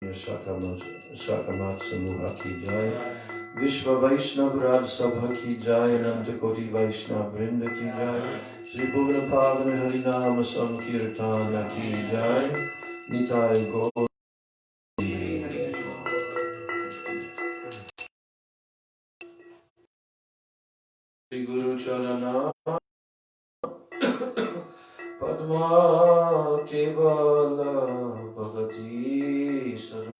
Shakamat Samuha ki jai, Vishva Vaishnav Raj Sabha ki jai, Ananta Koti Vaishnav Vrinda ki jai, Sri Bhuvana Pavana Harinama Sankirtana ki jai, Nitai Gaur. Sri Guru Charana Padma Kevala Bhagati Sarva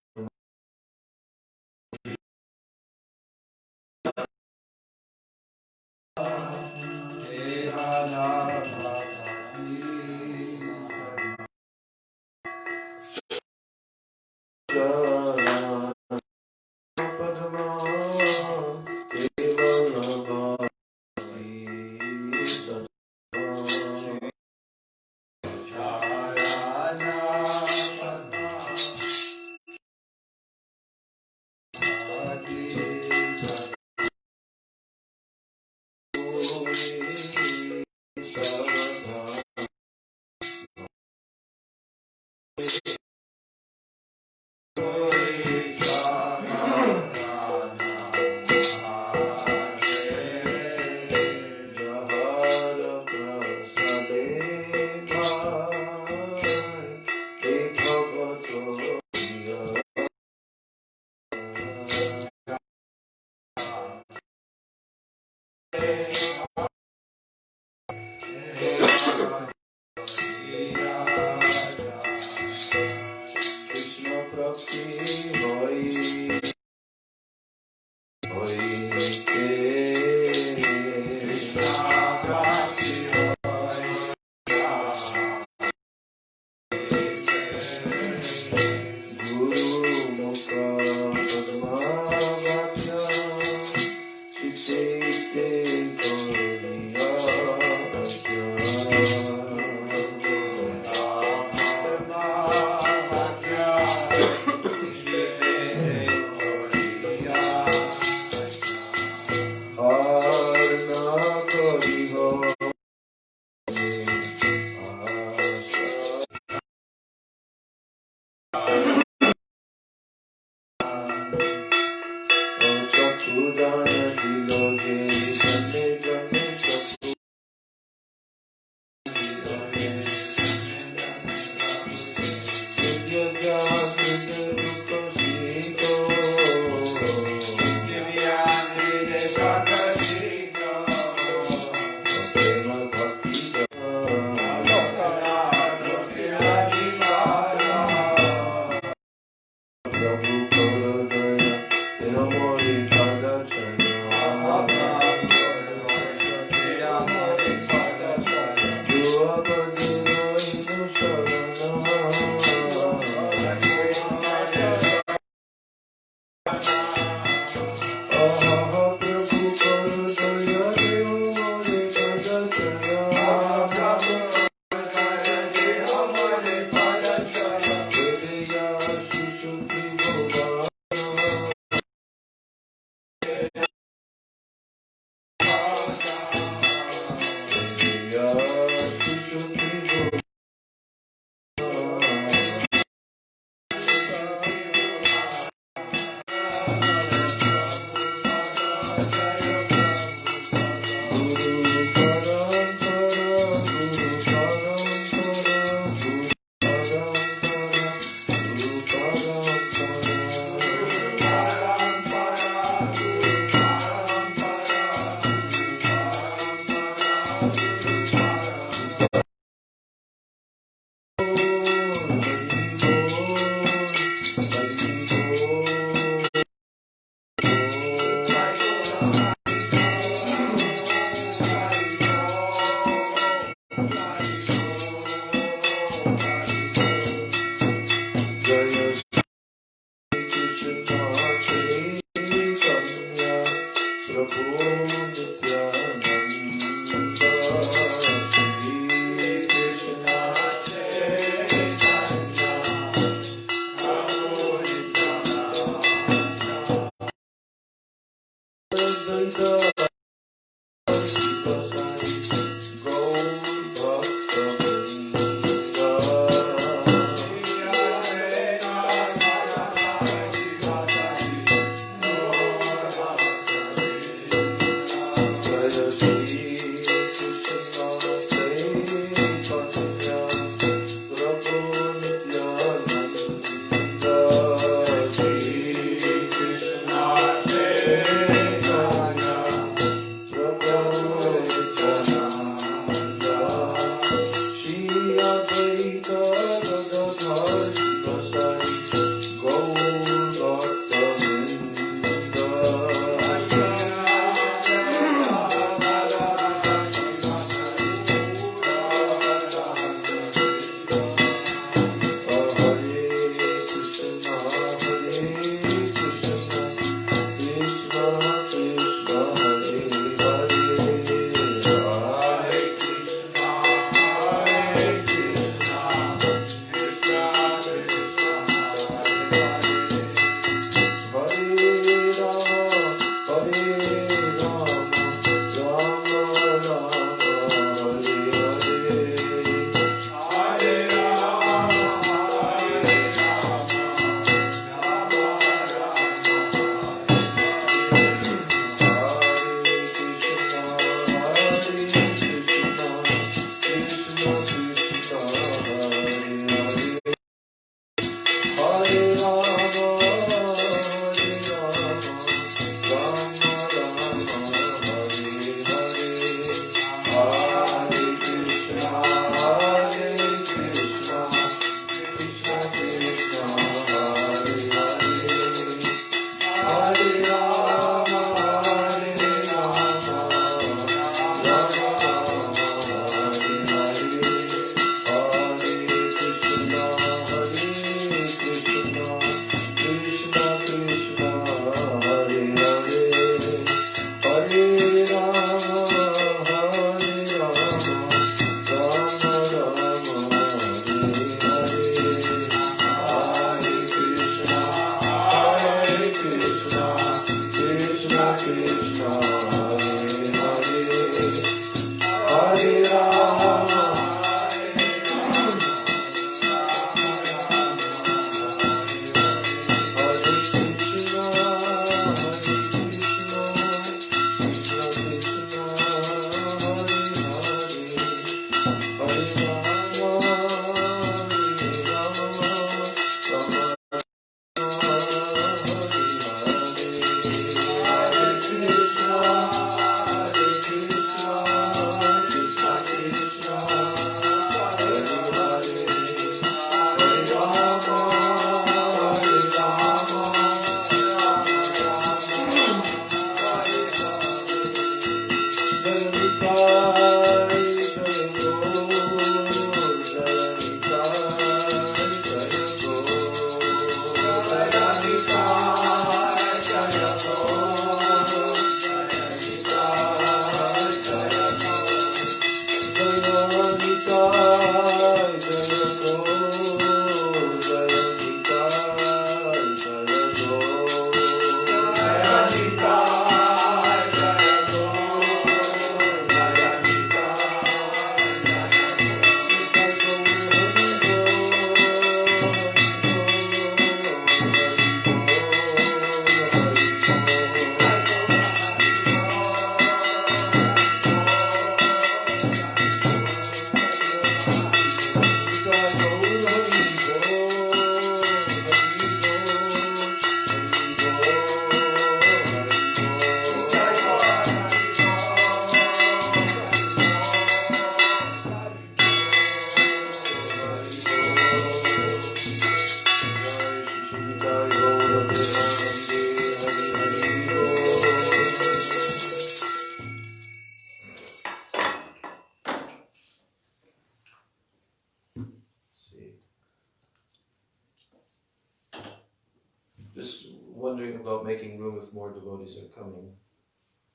Just wondering about making room if more devotees are coming,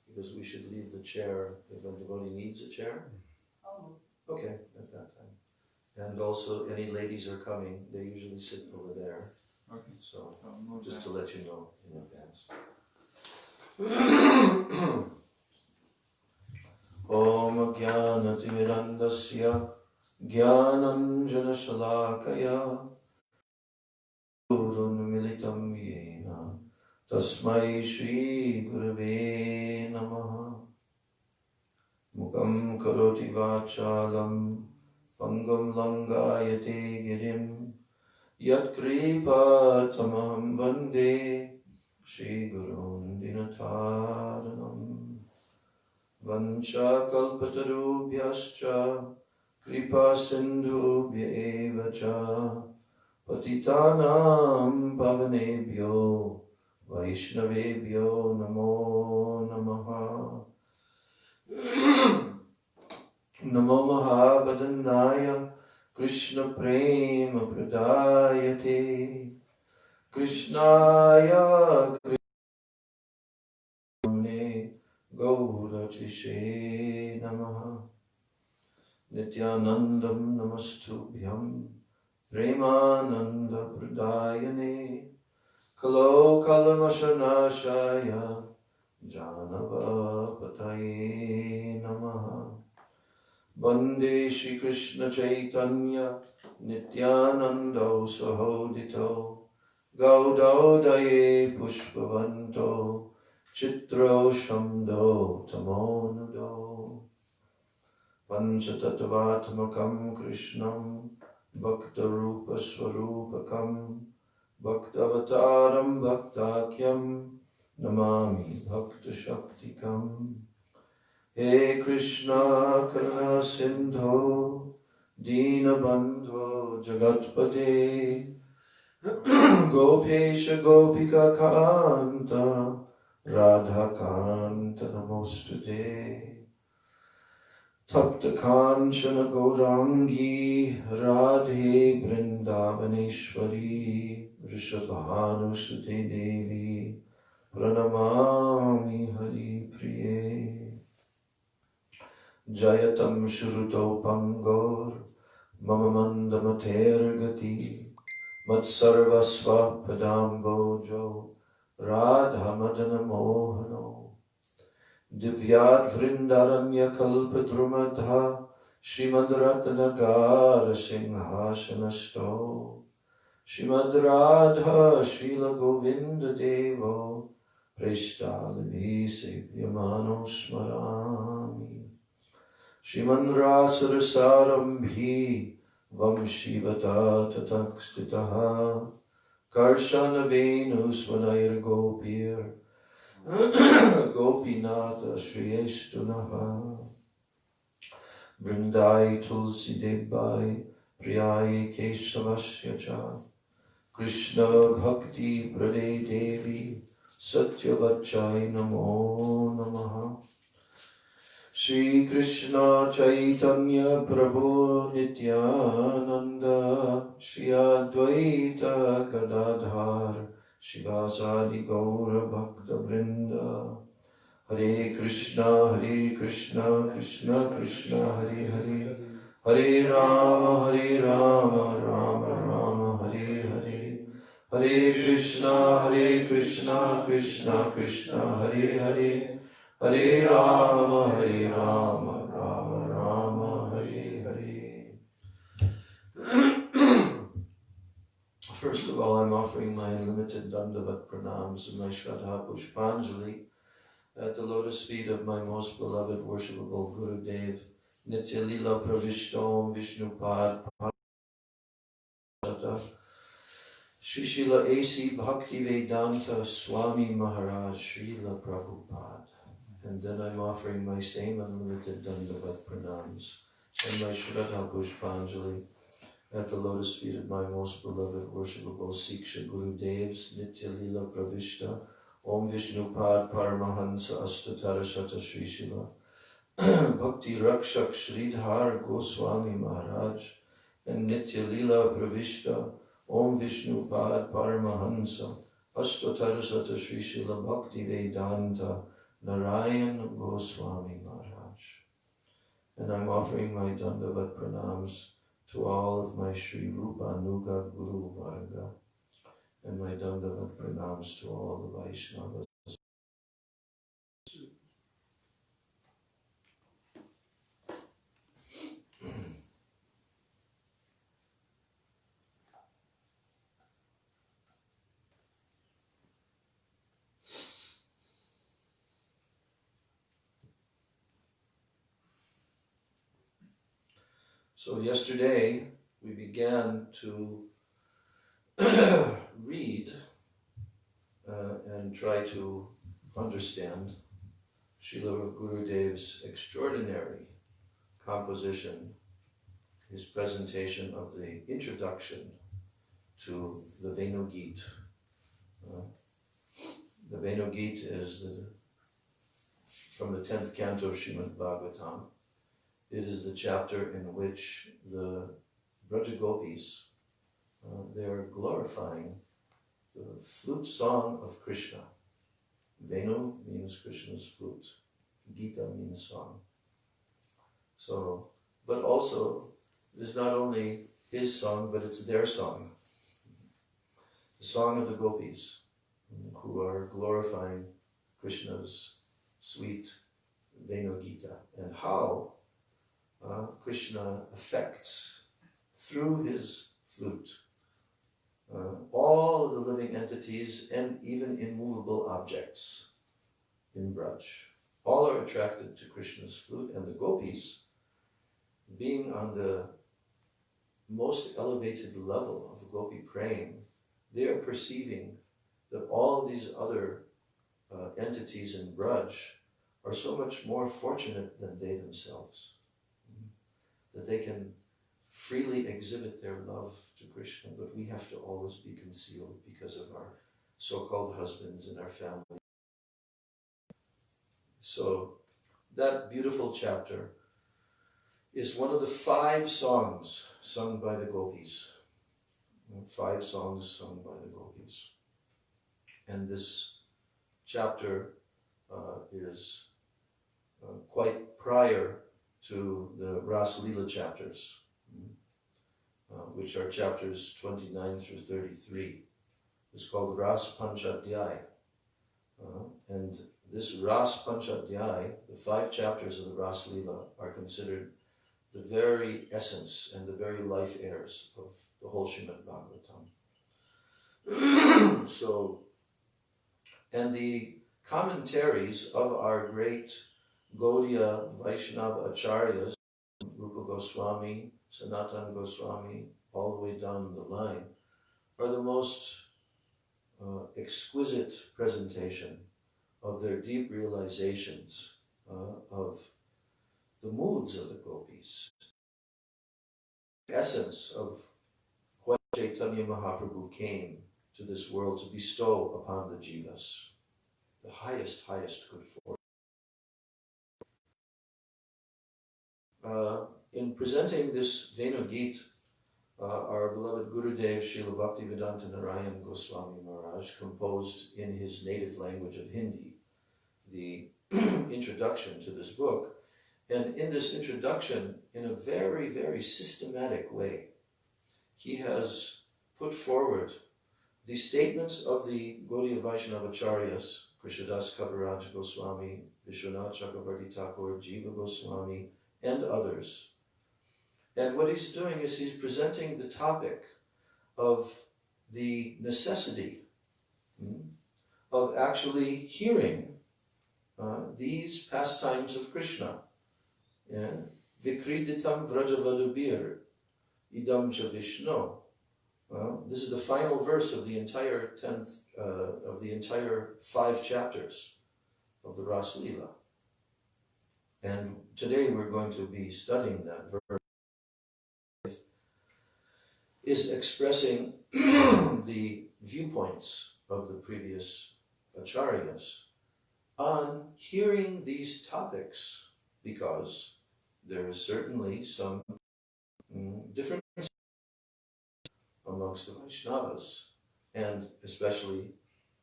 because we should leave the chair if a devotee needs a chair. Oh. Okay, at that time. And also, any ladies are coming, they usually sit over there. Okay. So just that. to let you know in advance. Om Jnanatimidandasya Jnananjanashalakaya Gurunmilitam Yena Tasmai Shri Gurave Namaha Mukam Karoti Vachalam Pangam Langayate Girim Yat Kripa Tamam Vande Shri Gurun Dinataranam Vancha kalpatarubhyascha kripa sindhubhya eva cha patitanam pavanebhyo vaishnavebhyo namo namaha namo mahabhadanaya krishna prema pradayate krishnaya Gauratishe Namaha Nityanandam Namastubhyam Premananda Pradayane Kalo Kalamashanashaya Janava Pataye Namaha Bande Shri Krishna Chaitanya Nityanando Sahodito Gaudaye Pushpavanto Chitro Shamdo Tamonudo Panchatattvatmakam Krishnam Bhakta Rupa Swarupakam Bhaktavataram Bhaktakyam Namami Bhakta Shaktikam He Krishna Karuna Sindho Dinabandho Jagatpate Gopesha Gopika Kanta Radha Kanta Namostade Tapta Kanchana Gaurangi Radhe Vrindavaneshwari Rishabhanu Sute Devi Pranamami Hari Priye Jayatam Shuruto Pangor Mama Mandamater Gati Matsarvasva Padambojo Radha Madana Mohano Divyat Vrindaranya Kalpadrumadha Shrimad Ratnagara Singhashanasto Shrimad Radha Srila Govinda Devo Preshtalini Sevyamano Smarami Shrimad Rasarasarambhi Vamshivata Tatakstitaha Karshana Venus Vanair Gopir Gopinata Shriyestunaha Vrindai Tulsi Debai Priyai Keshavasyacha Krishna Bhakti Prade Devi Satyavachai Namo Namaha Shri Krishna Chaitanya Prabhu Nityananda Shri Advaita Gadadhar Shivasadi Gaura Bhakta Vrinda Hare Krishna Krishna Krishna Hare Hare Hare Rama Rama Rama Hare Hare Hare Krishna Krishna Krishna Hare Hare Hare Rama Rama Rama Hare Hare. First of all, I'm offering my unlimited Dandavat Pranams and my Shraddha Pushpanjali at the lotus feet of my most beloved worshipable Gurudev, Nitya Lila Pravishtom Vishnupad Padmanabha Shri Srila A.C. Bhakti Vedanta Swami Maharaj Srila Prabhupada. And then I'm offering my same unlimited Dandavat Pranams and my Shraddha Pushpanjali at the lotus feet of my most beloved worshipable Siksha Gurudevs Nitya Lila Pravishta Om Vishnupad Paramahansa Astatarashata Shri Srila Bhakti Rakshak Sridhar Goswami Maharaj and Nitya Lila Pravishta Om Vishnupad Paramahansa Ashtotarasata Sri Srila Bhakti Vedanta Narayan Goswami Maharaj. And I'm offering my Dandavat Pranams to all of my Sri Rupa Nuga Guru Varga, and my Dandavat Pranams to all the Vaishnavas. So yesterday we began to read and try to understand Srila Gurudev's extraordinary composition, his presentation of the introduction to the Venugit. The Venugit is from the 10th canto of Srimad Bhagavatam. It is the chapter in which the Braj Gopis, they are glorifying the flute song of Krishna. Venu means Krishna's flute. Gita means song. So, but also, it is not only his song, but it's their song. The song of the gopis, who are glorifying Krishna's sweet Venu Gita, and how Krishna affects, through his flute, all of the living entities and even immovable objects in Braj. All are attracted to Krishna's flute, and the gopis, being on the most elevated level of gopi praying, they are perceiving that all these other entities in Braj are so much more fortunate than they themselves, that they can freely exhibit their love to Krishna, but we have to always be concealed because of our so-called husbands and our family. So that beautiful chapter is one of the 5 songs sung by the gopis. 5 songs sung by the gopis. And this chapter is quite prior to the Ras Lila chapters, which are chapters 29 through 33. It's called Ras Panchadhyay. And this Ras Panchadhyay, the 5 chapters of the Ras Lila, are considered the very essence and the very life heirs of the whole Srimad Bhagavatam. So, and the commentaries of our great Gaudiya Vaishnava Acharyas, Rupa Goswami, Sanatana Goswami, all the way down the line, are the most exquisite presentation of their deep realizations of the moods of the gopis, the essence of what Chaitanya Mahaprabhu came to this world to bestow upon the jivas, the highest good fortune. In presenting this Venugit, our beloved Gurudev Srila Bhaktivedanta Narayan Goswami Maharaj composed in his native language of Hindi the introduction to this book. And in this introduction, in a very, very systematic way, he has put forward the statements of the Gaudiya Vaishnava Acharyas, Krishnadas Kaviraj Goswami, Vishwanath Chakravarti Thakur, Jiva Goswami, and others. And what he's doing is he's presenting the topic of the necessity of actually hearing these pastimes of Krishna. Vikriditam Vrajavadubir Idam cha Vishnu. This is the final verse of the entire 5 chapters of the Ras Lila. And today we're going to be studying that verse. Is expressing the viewpoints of the previous acharyas on hearing these topics, because there is certainly some difference amongst the Vaishnavas, and especially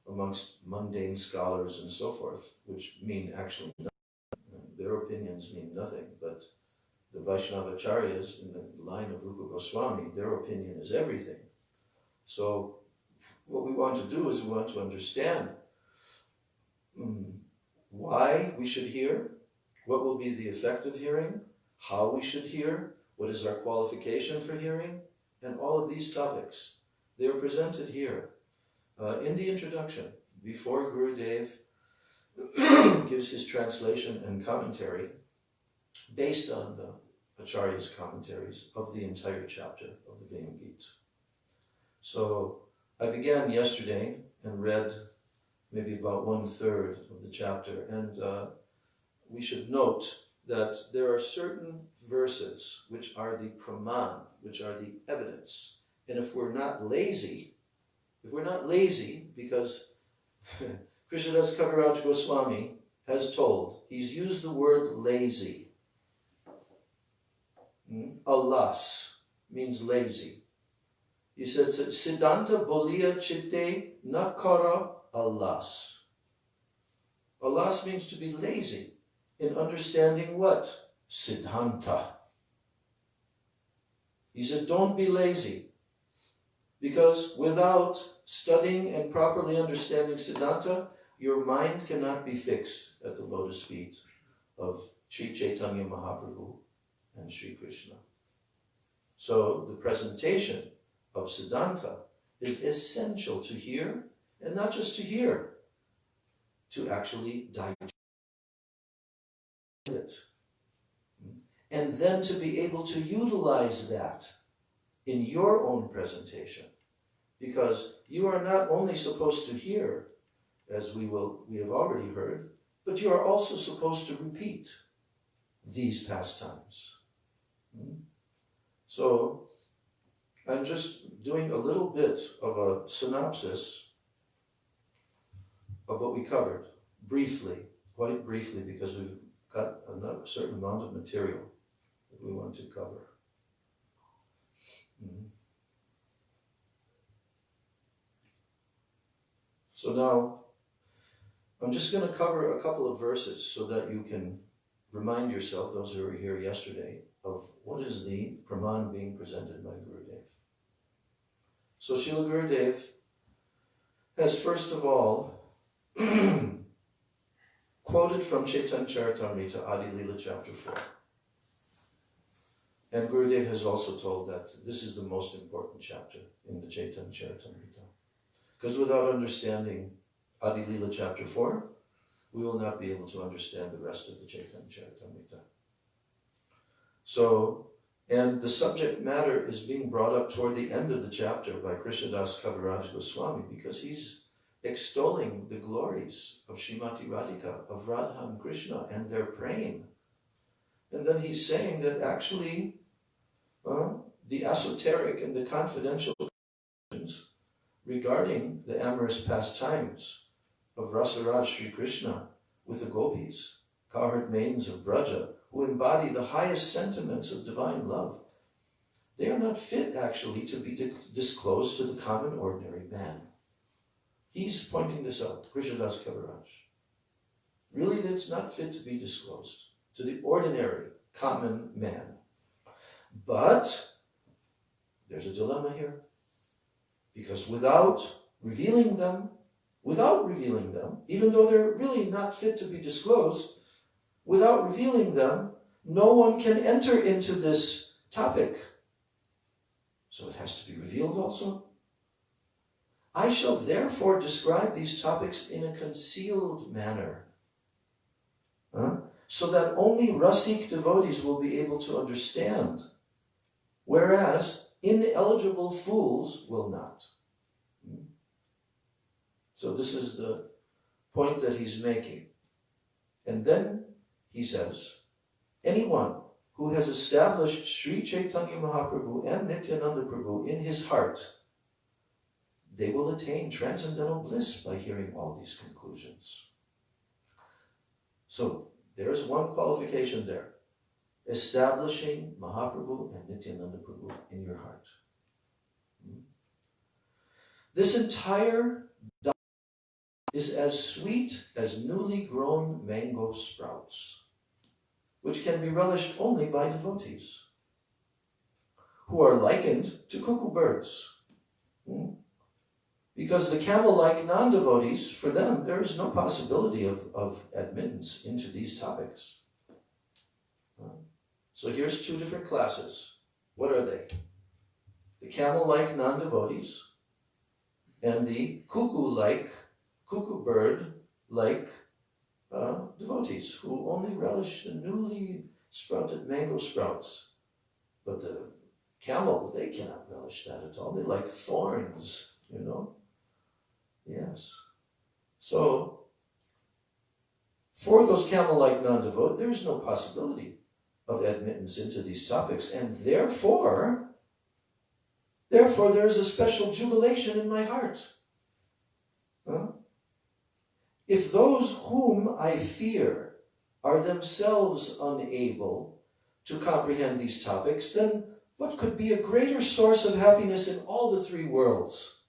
amongst mundane scholars and so forth, which mean actually nothing. Their opinions mean nothing, but the Vaishnavacharyas in the line of Rupa Goswami, their opinion is everything. So what we want to do is we want to understand why we should hear, what will be the effect of hearing, how we should hear, what is our qualification for hearing, and all of these topics. They are presented here in the introduction, before Gurudev gives his translation and commentary based on the Acharya's commentaries of the entire chapter of the Vayam-gita. So I began yesterday and read maybe about 1/3 of the chapter, and we should note that there are certain verses which are the praman, which are the evidence. And if we're not lazy, because Krishnadas Kaviraj Goswami has told, he's used the word lazy. Alas means lazy. He said, Siddhanta bolia chitte nakara alas. Alas means to be lazy in understanding what? Siddhanta. He said, don't be lazy, because without studying and properly understanding Siddhanta, your mind cannot be fixed at the lotus feet of Sri Chaitanya Mahaprabhu and Sri Krishna. So the presentation of Siddhanta is essential to hear, and not just to hear, to actually digest it. And then to be able to utilize that in your own presentation. Because you are not only supposed to hear, as we have already heard, but you are also supposed to repeat these pastimes. So I'm just doing a little bit of a synopsis of what we covered, briefly, quite briefly, because we've got a certain amount of material that we want to cover. So now, I'm just going to cover a couple of verses so that you can remind yourself, those who were here yesterday, of what is the praman being presented by Gurudev. So Srila Gurudev has first of all quoted from Chaitanya Charitamrita, Adi Lila chapter 4. And Gurudev has also told that this is the most important chapter in the Chaitanya Charitamrita. Because without understanding Adi Lila chapter 4, we will not be able to understand the rest of the Chaitanya Charitamrita. So, and the subject matter is being brought up toward the end of the chapter by Krishnadas Kaviraj Goswami, because he's extolling the glories of Srimati Radhika, of Radha and Krishna and their praying. And then he's saying that actually the esoteric and the confidential questions regarding the amorous pastimes of Rasaraj Sri Krishna with the gopis, cowherd maidens of Braja, who embody the highest sentiments of divine love, they are not fit actually to be disclosed to the common ordinary man. He's pointing this out, Krishnadas Kaviraj. Really, that's not fit to be disclosed to the ordinary common man. But there's a dilemma here, because without revealing them, even though they're really not fit to be disclosed, without revealing them, no one can enter into this topic. So it has to be revealed also. I shall therefore describe these topics in a concealed manner, so that only Rasik devotees will be able to understand, whereas ineligible fools will not. So this is the point that he's making. And then he says, anyone who has established Sri Chaitanya Mahaprabhu and Nityananda Prabhu in his heart, they will attain transcendental bliss by hearing all these conclusions. So there's one qualification there. Establishing Mahaprabhu and Nityananda Prabhu in your heart. This entire is as sweet as newly grown mango sprouts, which can be relished only by devotees, who are likened to cuckoo birds. Because the camel-like non-devotees, for them, there is no possibility of admittance into these topics. So here's two different classes. What are they? The camel-like non-devotees and the cuckoo bird-like devotees who only relish the newly sprouted mango sprouts. But the camel, they cannot relish that at all. They like thorns, you know. Yes. So, for those camel-like non-devotees, there is no possibility of admittance into these topics, and therefore there is a special jubilation in my heart. If those whom I fear are themselves unable to comprehend these topics, then what could be a greater source of happiness in all the three worlds?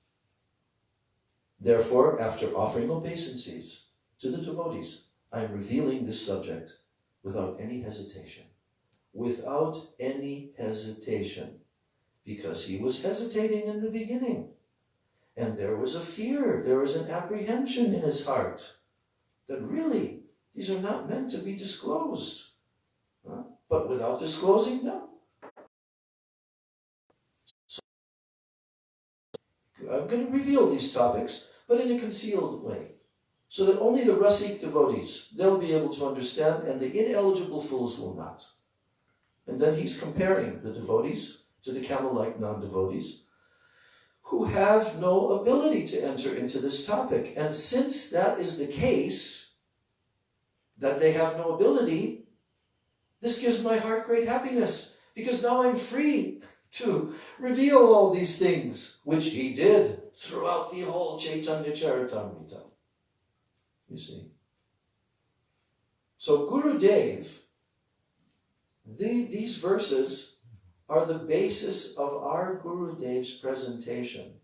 Therefore, after offering obeisances to the devotees, I am revealing this subject without any hesitation. Without any hesitation. Because he was hesitating in the beginning. And there was a fear, there was an apprehension in his heart that really, these are not meant to be disclosed. But without disclosing them, so I'm going to reveal these topics, but in a concealed way, so that only the Rasik devotees, they'll be able to understand, and the ineligible fools will not. And then he's comparing the devotees to the camel-like non-devotees who have no ability to enter into this topic. And since that is the case, that they have no ability, this gives my heart great happiness, because now I'm free to reveal all these things, which he did throughout the whole Chaitanya Charitamrita. You see? So Gurudev, these verses are the basis of our Gurudev's presentation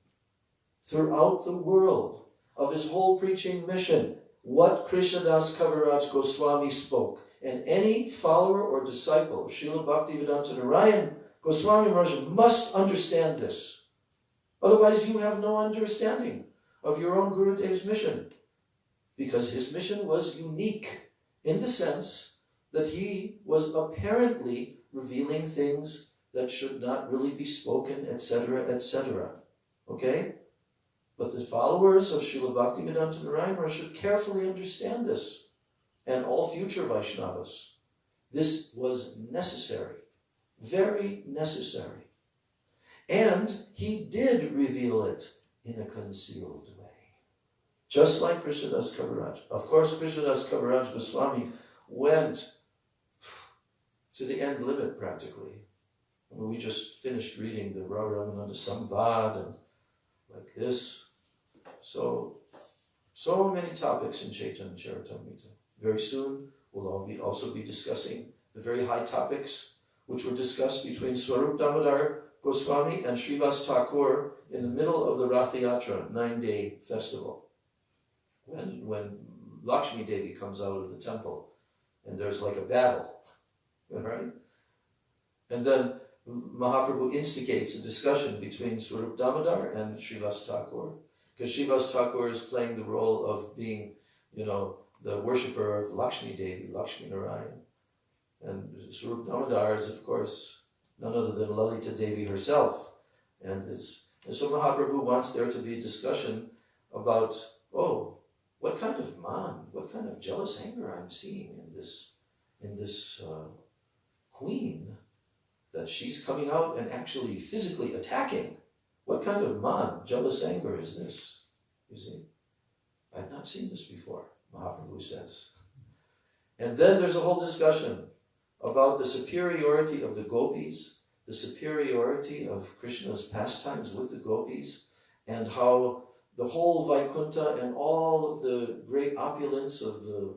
throughout the world of his whole preaching mission, what Krishnadas Kaviraj Goswami spoke. And any follower or disciple of Srila Bhaktivedanta Narayan Goswami Maharaj must understand this. Otherwise you have no understanding of your own Gurudev's mission, because his mission was unique in the sense that he was apparently revealing things that should not really be spoken, etc., etc. Okay? But the followers of Srila Bhaktivedanta Narayan Maharaj should carefully understand this, and all future Vaishnavas. This was necessary, very necessary. And he did reveal it in a concealed way. Just like Krishnadas Kaviraj. Of course, Krishnadas Kaviraj Goswami went to the end limit practically. I mean, we just finished reading the Ramananda Samvad and like this. So many topics in Chaitanya Charitamrita. Very soon, we'll also be discussing the very high topics which were discussed between Swarup Damodar Goswami and Srivas Thakur in the middle of the Rath Yatra 9-day festival. When Lakshmi Devi comes out of the temple and there's like a battle, right? And then Mahaprabhu instigates a discussion between Swarup Damodar and Srivas Thakur, because Srivas Thakur is playing the role of being, the worshipper of Lakshmi Devi, Lakshmi Narayan. And Swarup Damodar is, of course, none other than Lalita Devi herself. And so Mahaprabhu wants there to be a discussion about, what kind of man, what kind of jealous anger I'm seeing in this queen, that she's coming out and actually physically attacking. What kind of man, jealous anger is this? You see? I've not seen this before, Mahaprabhu says. And then there's a whole discussion about the superiority of the gopis, the superiority of Krishna's pastimes with the gopis, and how the whole Vaikuntha and all of the great opulence of the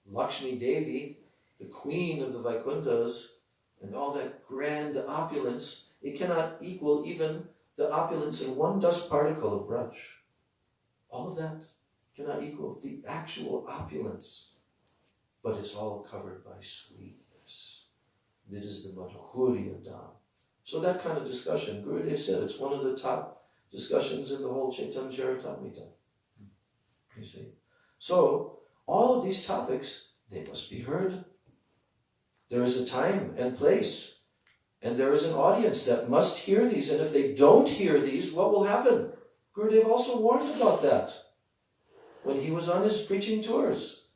Lakshmi Devi, the queen of the Vaikunthas, and all that grand opulence, it cannot equal even the opulence in one dust particle of Braj. All of that cannot equal the actual opulence. But it's all covered by sweetness. It is the Madhurya Dham. So that kind of discussion, Gurudev said, it's one of the top discussions in the whole Chaitanya Charitamrita. You see? So, all of these topics, they must be heard. There is a time and place. And there is an audience that must hear these. And if they don't hear these, what will happen? Gurudev also warned about that when he was on his preaching tours.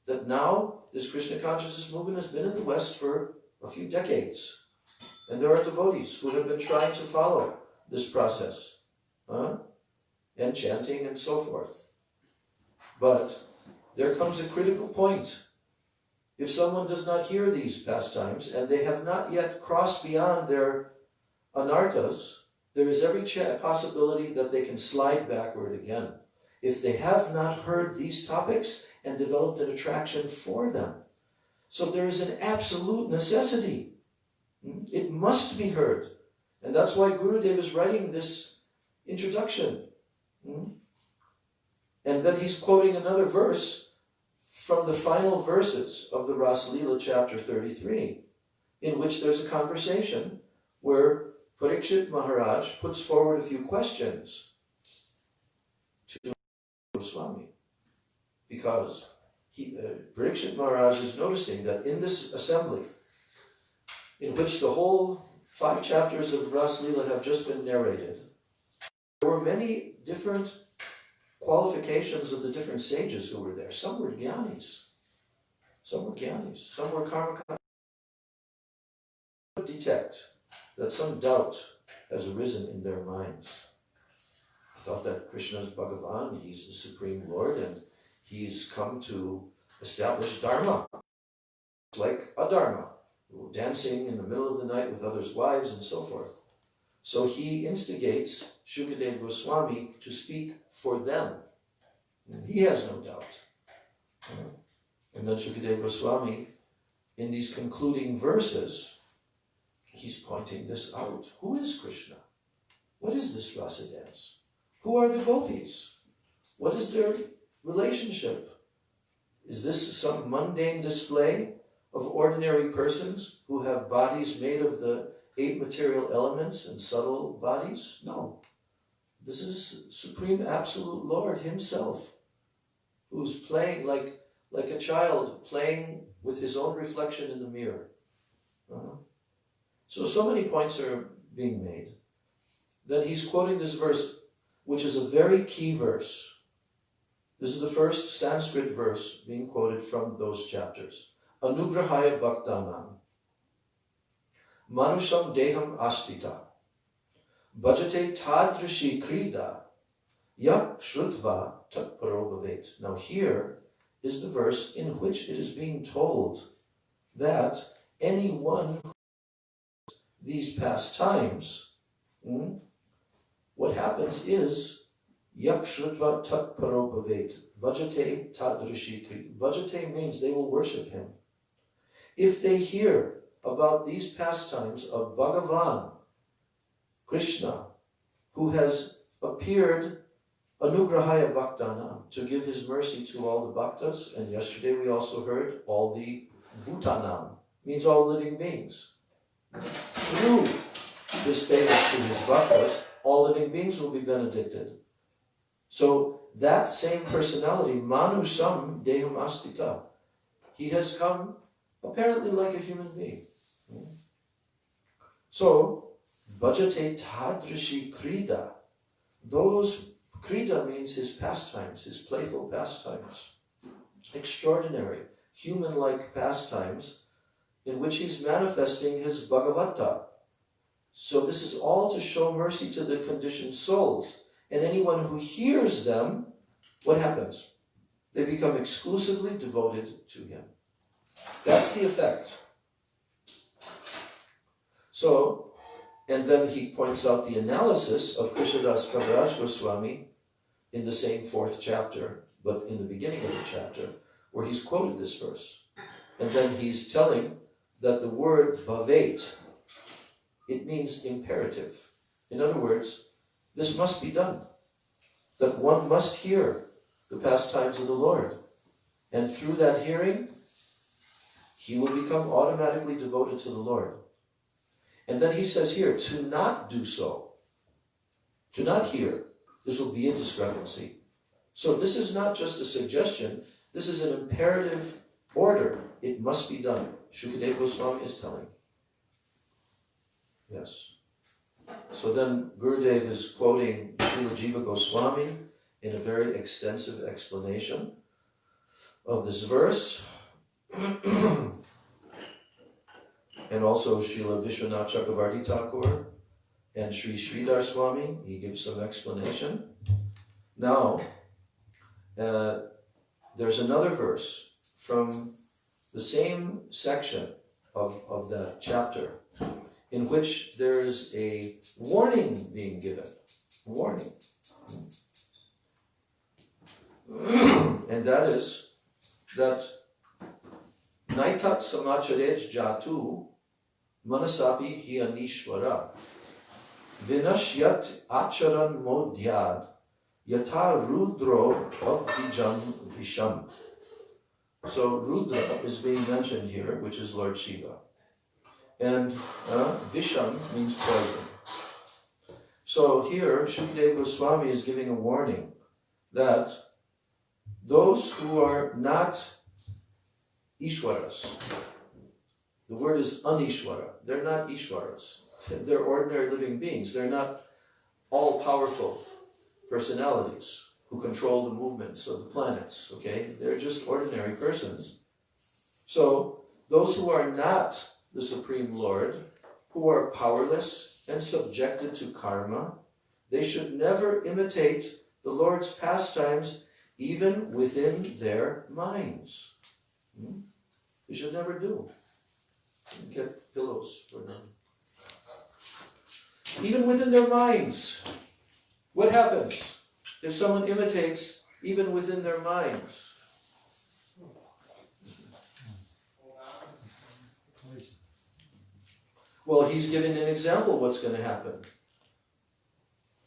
That now, this Krishna consciousness movement has been in the West for a few decades. And there are devotees who have been trying to follow this process. And chanting and so forth. But there comes a critical point. If someone does not hear these pastimes, and they have not yet crossed beyond their anarthas, there is every possibility that they can slide backward again. If they have not heard these topics and developed an attraction for them. So there is an absolute necessity. It must be heard. And that's why Gurudev is writing this introduction. And then he's quoting another verse from the final verses of the Ras Leela chapter 33, in which there's a conversation where Parikshit Maharaj puts forward a few questions to Goswami. Because Parikshit Maharaj is noticing that in this assembly, in which the whole 5 chapters of Ras Leela have just been narrated, there were many different qualifications of the different sages who were there. Some were jnanis. Some were karma. Detect that some doubt has arisen in their minds. I thought that Krishna is Bhagavan, he's the Supreme Lord, and he's come to establish Dharma. It's like a Dharma, dancing in the middle of the night with others' wives and so forth. So he instigates Shukadeva Goswami to speak for them. And he has no doubt. And then Shukadeva Goswami, in these concluding verses, he's pointing this out. Who is Krishna? What is this rasa dance? Who are the gopis? What is their relationship? Is this some mundane display of ordinary persons who have bodies made of the 8 material elements and subtle bodies? No. This is Supreme Absolute Lord himself, who's playing like a child playing with his own reflection in the mirror. So many points are being made. Then he's quoting this verse, which is a very key verse. This is the first Sanskrit verse being quoted from those chapters. Anugrahaya Bhaktanam Manusham Deham Astita Bhajate Tadrishi Krida Yak Shrutva Tat Parobhavet. Now here is the verse in which it is being told that anyone these pastimes, what happens is Yak Shrutva Tat Parobhavet. Bhajate Tadrishi Krida. Bhajate means they will worship him. If they hear about these pastimes of Bhagavan, Krishna, who has appeared Anugrahaya Bhaktanam, to give his mercy to all the bhaktas, and yesterday we also heard all the Bhutanam, means all living beings. Through this favor to his bhaktas, all living beings will be benedicted. So that same personality, Manusam Deham Astita, he has come apparently like a human being. So, Bhajate Tadrishi Krida, those Krida means his pastimes, his playful pastimes. Extraordinary, human-like pastimes in which he's manifesting his Bhagavata. So this is all to show mercy to the conditioned souls. And anyone who hears them, what happens? They become exclusively devoted to him. That's the effect. So, and then he points out the analysis of Krishnadas Kaviraj Goswami in the same 4th chapter, but in the beginning of the chapter, where he's quoted this verse. And then he's telling that the word bhavet, it means imperative. In other words, this must be done. That one must hear the pastimes of the Lord. And through that hearing, he will become automatically devoted to the Lord. And then he says here, to not do so, to not hear, this will be a discrepancy. So this is not just a suggestion, this is an imperative order. It must be done. Shukadeva Goswami is telling. Yes. So then Gurudev is quoting Srila Jiva Goswami in a very extensive explanation of this verse. And also Srila Vishwanath Chakravarti Thakur and Sri Sridhar Swami, he gives some explanation. Now, there's another verse from the same section of that chapter in which there is a warning being given. Warning. And that is that Naitat Samacharej Jatu Manasapi Hiyanishwara Vinashyat Acharan Modyad Yata Rudro Abhijam Visham. So Rudra is being mentioned here, which is Lord Shiva. And Visham means poison. So here, Shukadeva Goswami is giving a warning that those who are not Ishwaras, the word is Anishwara, they're not Ishwaras. They're ordinary living beings. They're not all-powerful personalities who control the movements of the planets, okay? They're just ordinary persons. So those who are not the Supreme Lord, who are powerless and subjected to karma, they should never imitate the Lord's pastimes even within their minds. They should never do. Get pillows for them. Even within their minds. What happens if someone imitates even within their minds? Well, he's giving an example what's going to happen.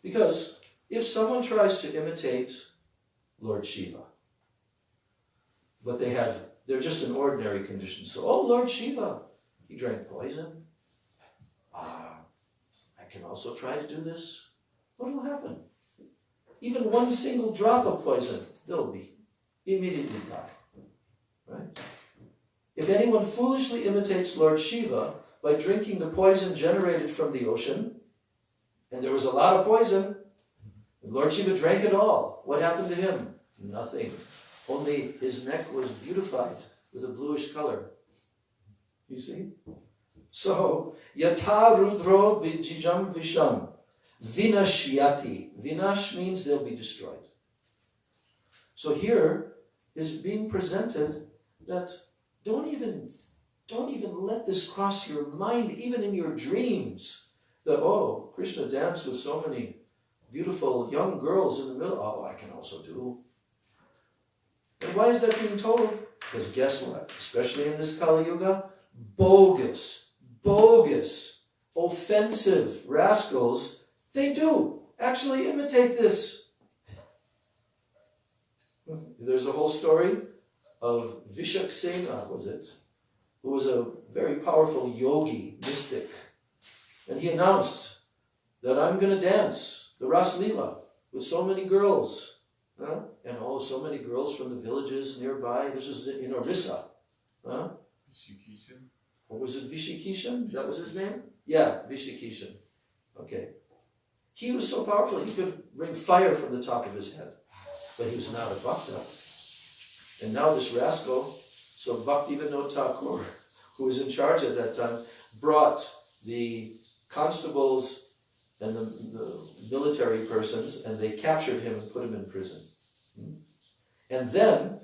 Because if someone tries to imitate Lord Shiva, but they're just in ordinary conditions. So, oh, Lord Shiva, he drank poison. I can also try to do this. What will happen? Even one single drop of poison, they'll be immediately die. Right? If anyone foolishly imitates Lord Shiva by drinking the poison generated from the ocean, and there was a lot of poison, and Lord Shiva drank it all, what happened to him? Nothing. Only his neck was beautified with a bluish color. You see? So, yata rudro vijijam visham vinashyati. Vinash means they'll be destroyed. So here is being presented that don't even let this cross your mind, even in your dreams, that, oh, Krishna danced with so many beautiful young girls in the middle. Oh, I can also do. And why is that being told? Because guess what? Especially in this Kali Yuga, bogus, offensive rascals, they do actually imitate this. There's a whole story of Vishaksena, who was a very powerful yogi, mystic. And he announced that I'm going to dance the Ras Leela with so many girls. And so many girls from the villages nearby. This was in Orissa. Vishikishan. What was it, Vishikishan? That was his name? Yeah, Vishikishan. Okay. He was so powerful, he could bring fire from the top of his head. But he was not a Bhakta. And now this rascal, so Bhaktivinoda Thakur, who was in charge at that time, brought the constables and the military persons, and they captured him and put him in prison. And then,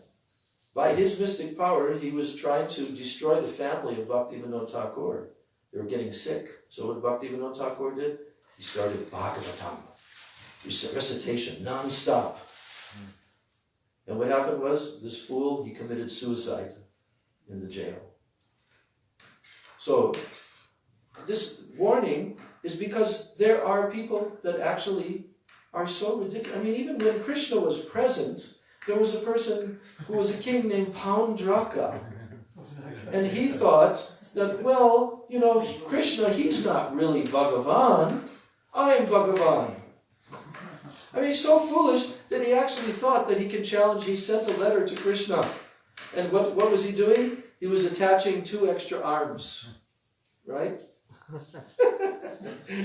by his mystic power, he was trying to destroy the family of Bhaktivinoda Thakur. They were getting sick. So what Bhaktivinoda Thakur did? He started Bhagavatam, recitation, non-stop. And what happened was, this fool, he committed suicide in the jail. So, this warning is because there are people that actually are so ridiculous. I mean, even when Krishna was present, there was a person who was a king named Paundraka. And he thought that, well, you know, Krishna, he's not really Bhagavan. I'm Bhagavan. I mean, he's so foolish that he actually thought that he could challenge. He sent a letter to Krishna. And what was he doing? He was attaching 2 extra arms, right?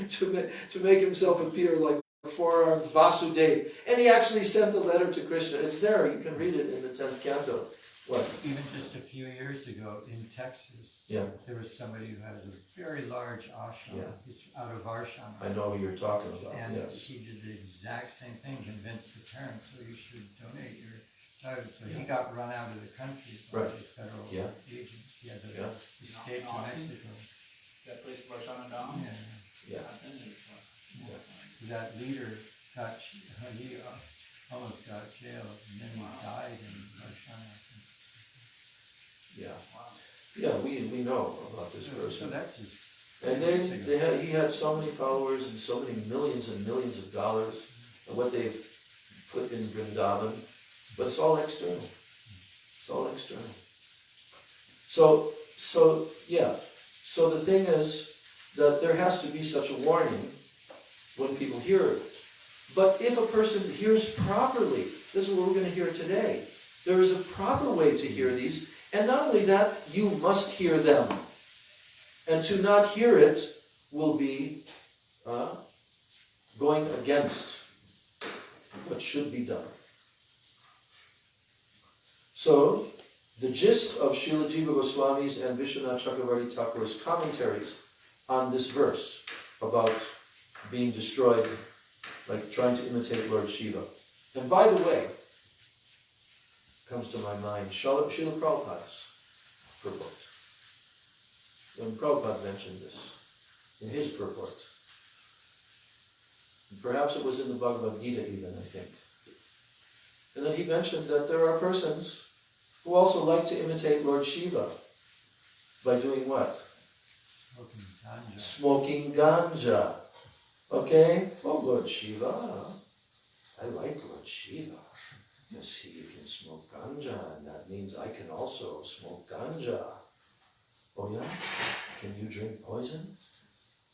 to make himself appear like a 4-armed Vasudeva. And he actually sent a letter to Krishna. It's there. You can read it in the 10th canto. What? Even just a few years ago in Texas, there was somebody who has a very large ashram. He's out of Varsham. I know who you're talking about. And she did the exact same thing, convinced the parents, so you should donate your child. So he got run out of the country by the federal agents. He had to escape to Mexico. That place Varsham down? Yeah. So that leader got, he almost got jailed, and then he died in Varsham. Yeah, we know about this person. So that's his. And then he had so many followers and so many millions and millions of dollars and what they've put in Vrindavan, but it's all external. It's all external. So the thing is that there has to be such a warning when people hear it. But if a person hears properly, this is what we're going to hear today. There is a proper way to hear these. And not only that, you must hear them. And to not hear it will be going against what should be done. So, the gist of Srila Jiva Goswami's and Vishwanath Chakravarti Thakur's commentaries on this verse about being destroyed, like trying to imitate Lord Shiva. And by the way, comes to my mind, Srila Prabhupada's purport. When Prabhupada mentioned this in his purport, and perhaps it was in the Bhagavad Gita even, I think. And then he mentioned that there are persons who also like to imitate Lord Shiva by doing what? Smoking ganja. Okay? Oh, Lord Shiva. I like Lord Shiva. Because he can smoke ganja, and that means I can also smoke ganja. Oh yeah? Can you drink poison?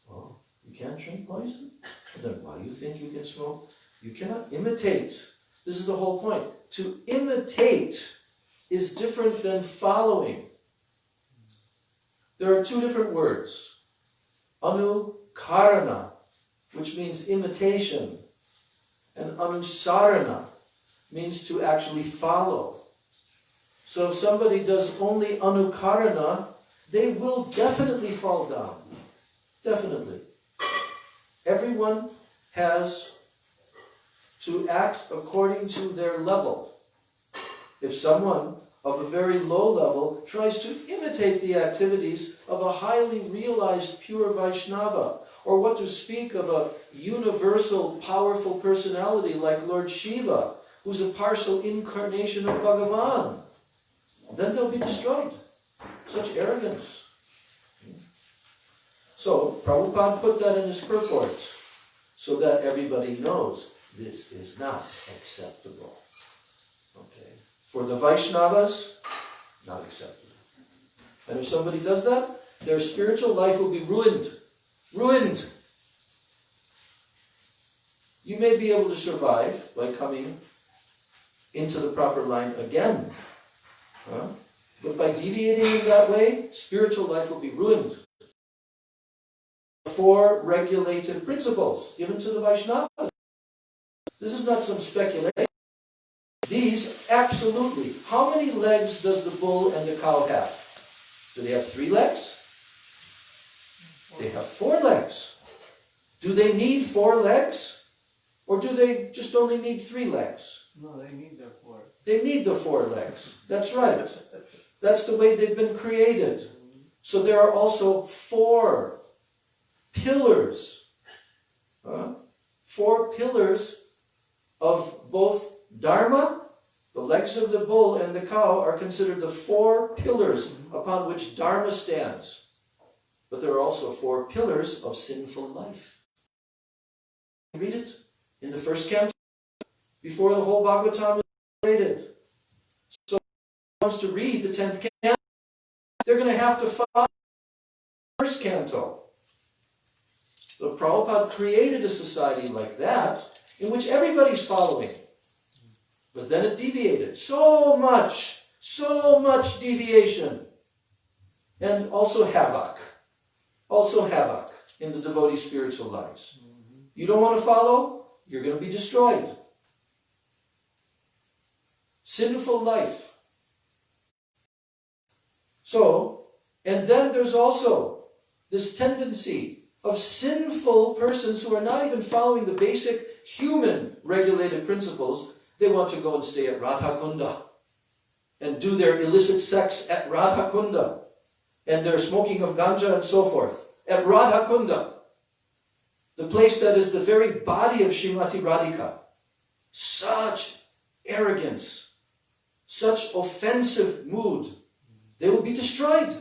Oh, you can't drink poison? Well, then why do you think you can smoke? You cannot imitate. This is the whole point. To imitate is different than following. There are 2 different words. Anukarana, which means imitation, and anusarana means to actually follow. So if somebody does only anukarana, they will definitely fall down. Definitely. Everyone has to act according to their level. If someone of a very low level tries to imitate the activities of a highly realized pure Vaishnava, or what to speak of a universal, powerful personality like Lord Shiva, who's a partial incarnation of Bhagavan, then they'll be destroyed. Such arrogance. So, Prabhupada put that in his purport, so that everybody knows this is not acceptable. Okay. For the Vaishnavas, not acceptable. And if somebody does that, their spiritual life will be ruined. Ruined! You may be able to survive by coming into the proper line again. But by deviating in that way, spiritual life will be ruined. 4 regulative principles given to the Vaishnavas. This is not some speculation. These, absolutely. How many legs does the bull and the cow have? Do they have 3 legs? They have 4 legs. Do they need 4 legs? Or do they just only need 3 legs? No, they need the 4. They need the 4 legs. That's right. That's the way they've been created. So there are also 4 pillars. 4 pillars of both Dharma. The legs of the bull and the cow are considered the 4 pillars upon which Dharma stands. But there are also 4 pillars of sinful life. Read it in the first canto, before the whole Bhagavatam. So if wants to read the 10th canto, they're going to have to follow the first canto. So Prabhupada created a society like that in which everybody's following. But then it deviated. So much deviation. And also havoc. In the devotee spiritual lives. You don't want to follow, you're going to be destroyed. Sinful life. So, and then there's also this tendency of sinful persons who are not even following the basic human regulated principles. They want to go and stay at Radha Kunda and do their illicit sex at Radha Kunda and their smoking of ganja and so forth at Radha Kunda, the place that is the very body of Srimati Radhika. Such arrogance, such offensive mood. They will be destroyed.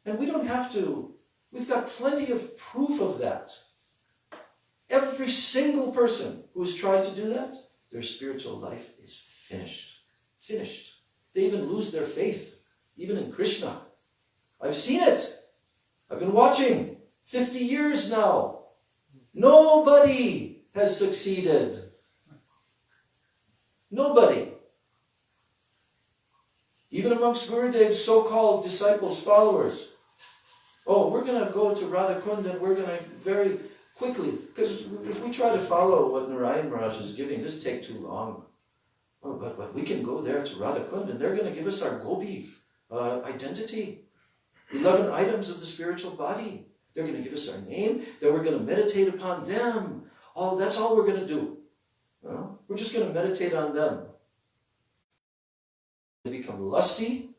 And we don't have to. We've got plenty of proof of that. Every single person who has tried to do that, their spiritual life is finished. Finished. They even lose their faith, even in Krishna. I've seen it. I've been watching 50 years now. Nobody has succeeded. Nobody. Even amongst Gurudev's so-called disciples, followers. Oh, we're going to go to Radha Kunda and we're going to very quickly, because if we try to follow what Narayan Maharaj is giving, this take too long. Oh, but we can go there to Radha Kunda and they're going to give us our gopi identity. 11 items of the spiritual body. They're going to give us our name. Then we're going to meditate upon them. That's all we're going to do. We're just going to meditate on them. They become lusty,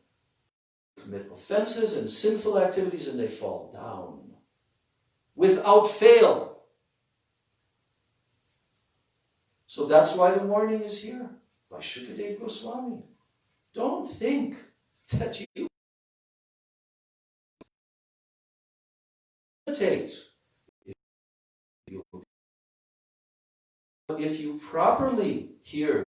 commit offenses and sinful activities, and they fall down without fail. So that's why the warning is here by Shukadev Goswami. Don't think that you meditate. If you properly hear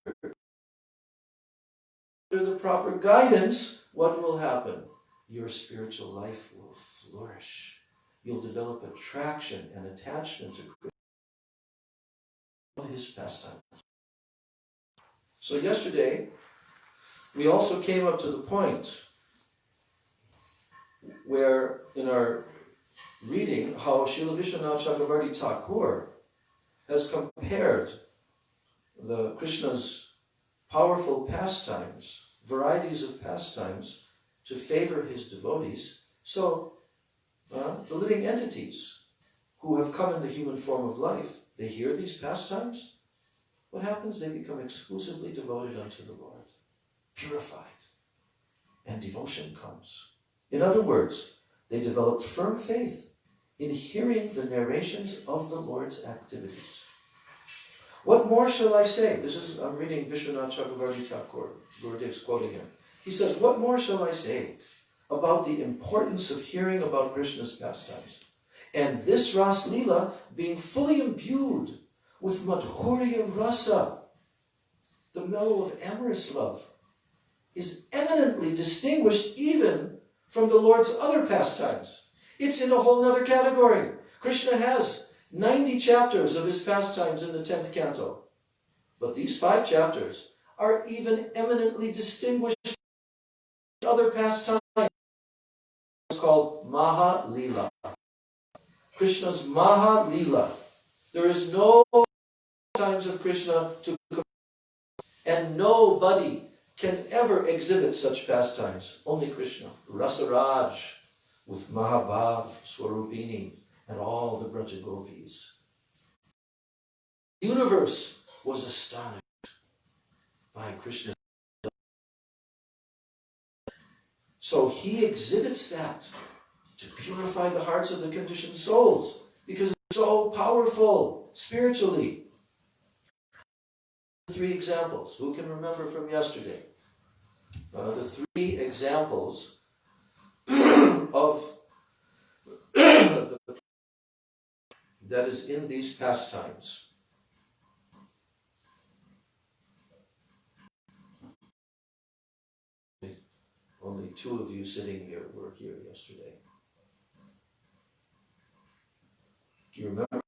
the proper guidance, what will happen? Your spiritual life will flourish. You'll develop attraction and attachment to his pastimes. So yesterday, we also came up to the point where in our reading how Srila Vishwanath Chakravarti Thakur has compared the Krishna's powerful pastimes, varieties of pastimes, to favor his devotees. So, the living entities who have come in the human form of life, they hear these pastimes. What happens? They become exclusively devoted unto the Lord, purified, and devotion comes. In other words, they develop firm faith in hearing the narrations of the Lord's activities. What more shall I say? I'm reading Vishwanath Chakravarti Thakur, Gurudev's quoting him. He says, what more shall I say about the importance of hearing about Krishna's pastimes? And this Ras Leela being fully imbued with Madhurya Rasa, the mellow of amorous love, is eminently distinguished even from the Lord's other pastimes. It's in a whole other category. Krishna has 90 chapters of his pastimes in the 10th canto. But these 5 chapters are even eminently distinguished from other pastimes. It's called Maha Leela. Krishna's Maha Leela. There is no times of Krishna to compare, and nobody can ever exhibit such pastimes. Only Krishna. Rasaraj with Mahabhav, Swarupini, and all the Braja Gopis. The universe was astonished by Krishna. So he exhibits that to purify the hearts of the conditioned souls, because it's so powerful spiritually. 3 examples. Who can remember from yesterday? The 3 examples of that is in these pastimes. only 2 of you sitting here were here yesterday. Do you remember?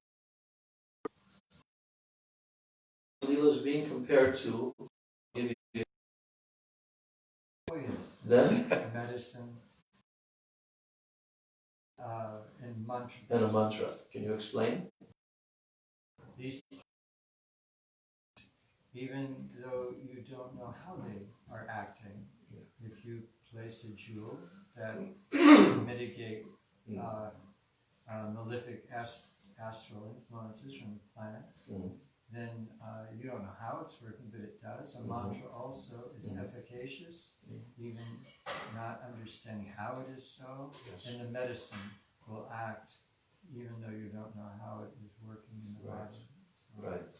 Srila is being compared to then medicine and mantra. And a mantra. Can you explain? These, even though you don't know how they are acting, if you place a jewel that mitigate malefic astral influences from the planets, then you don't know how it's working, but it does. A mantra also is efficacious, even not understanding how it is so. And the medicine will act even though you don't know how it is working in the body. So. Right.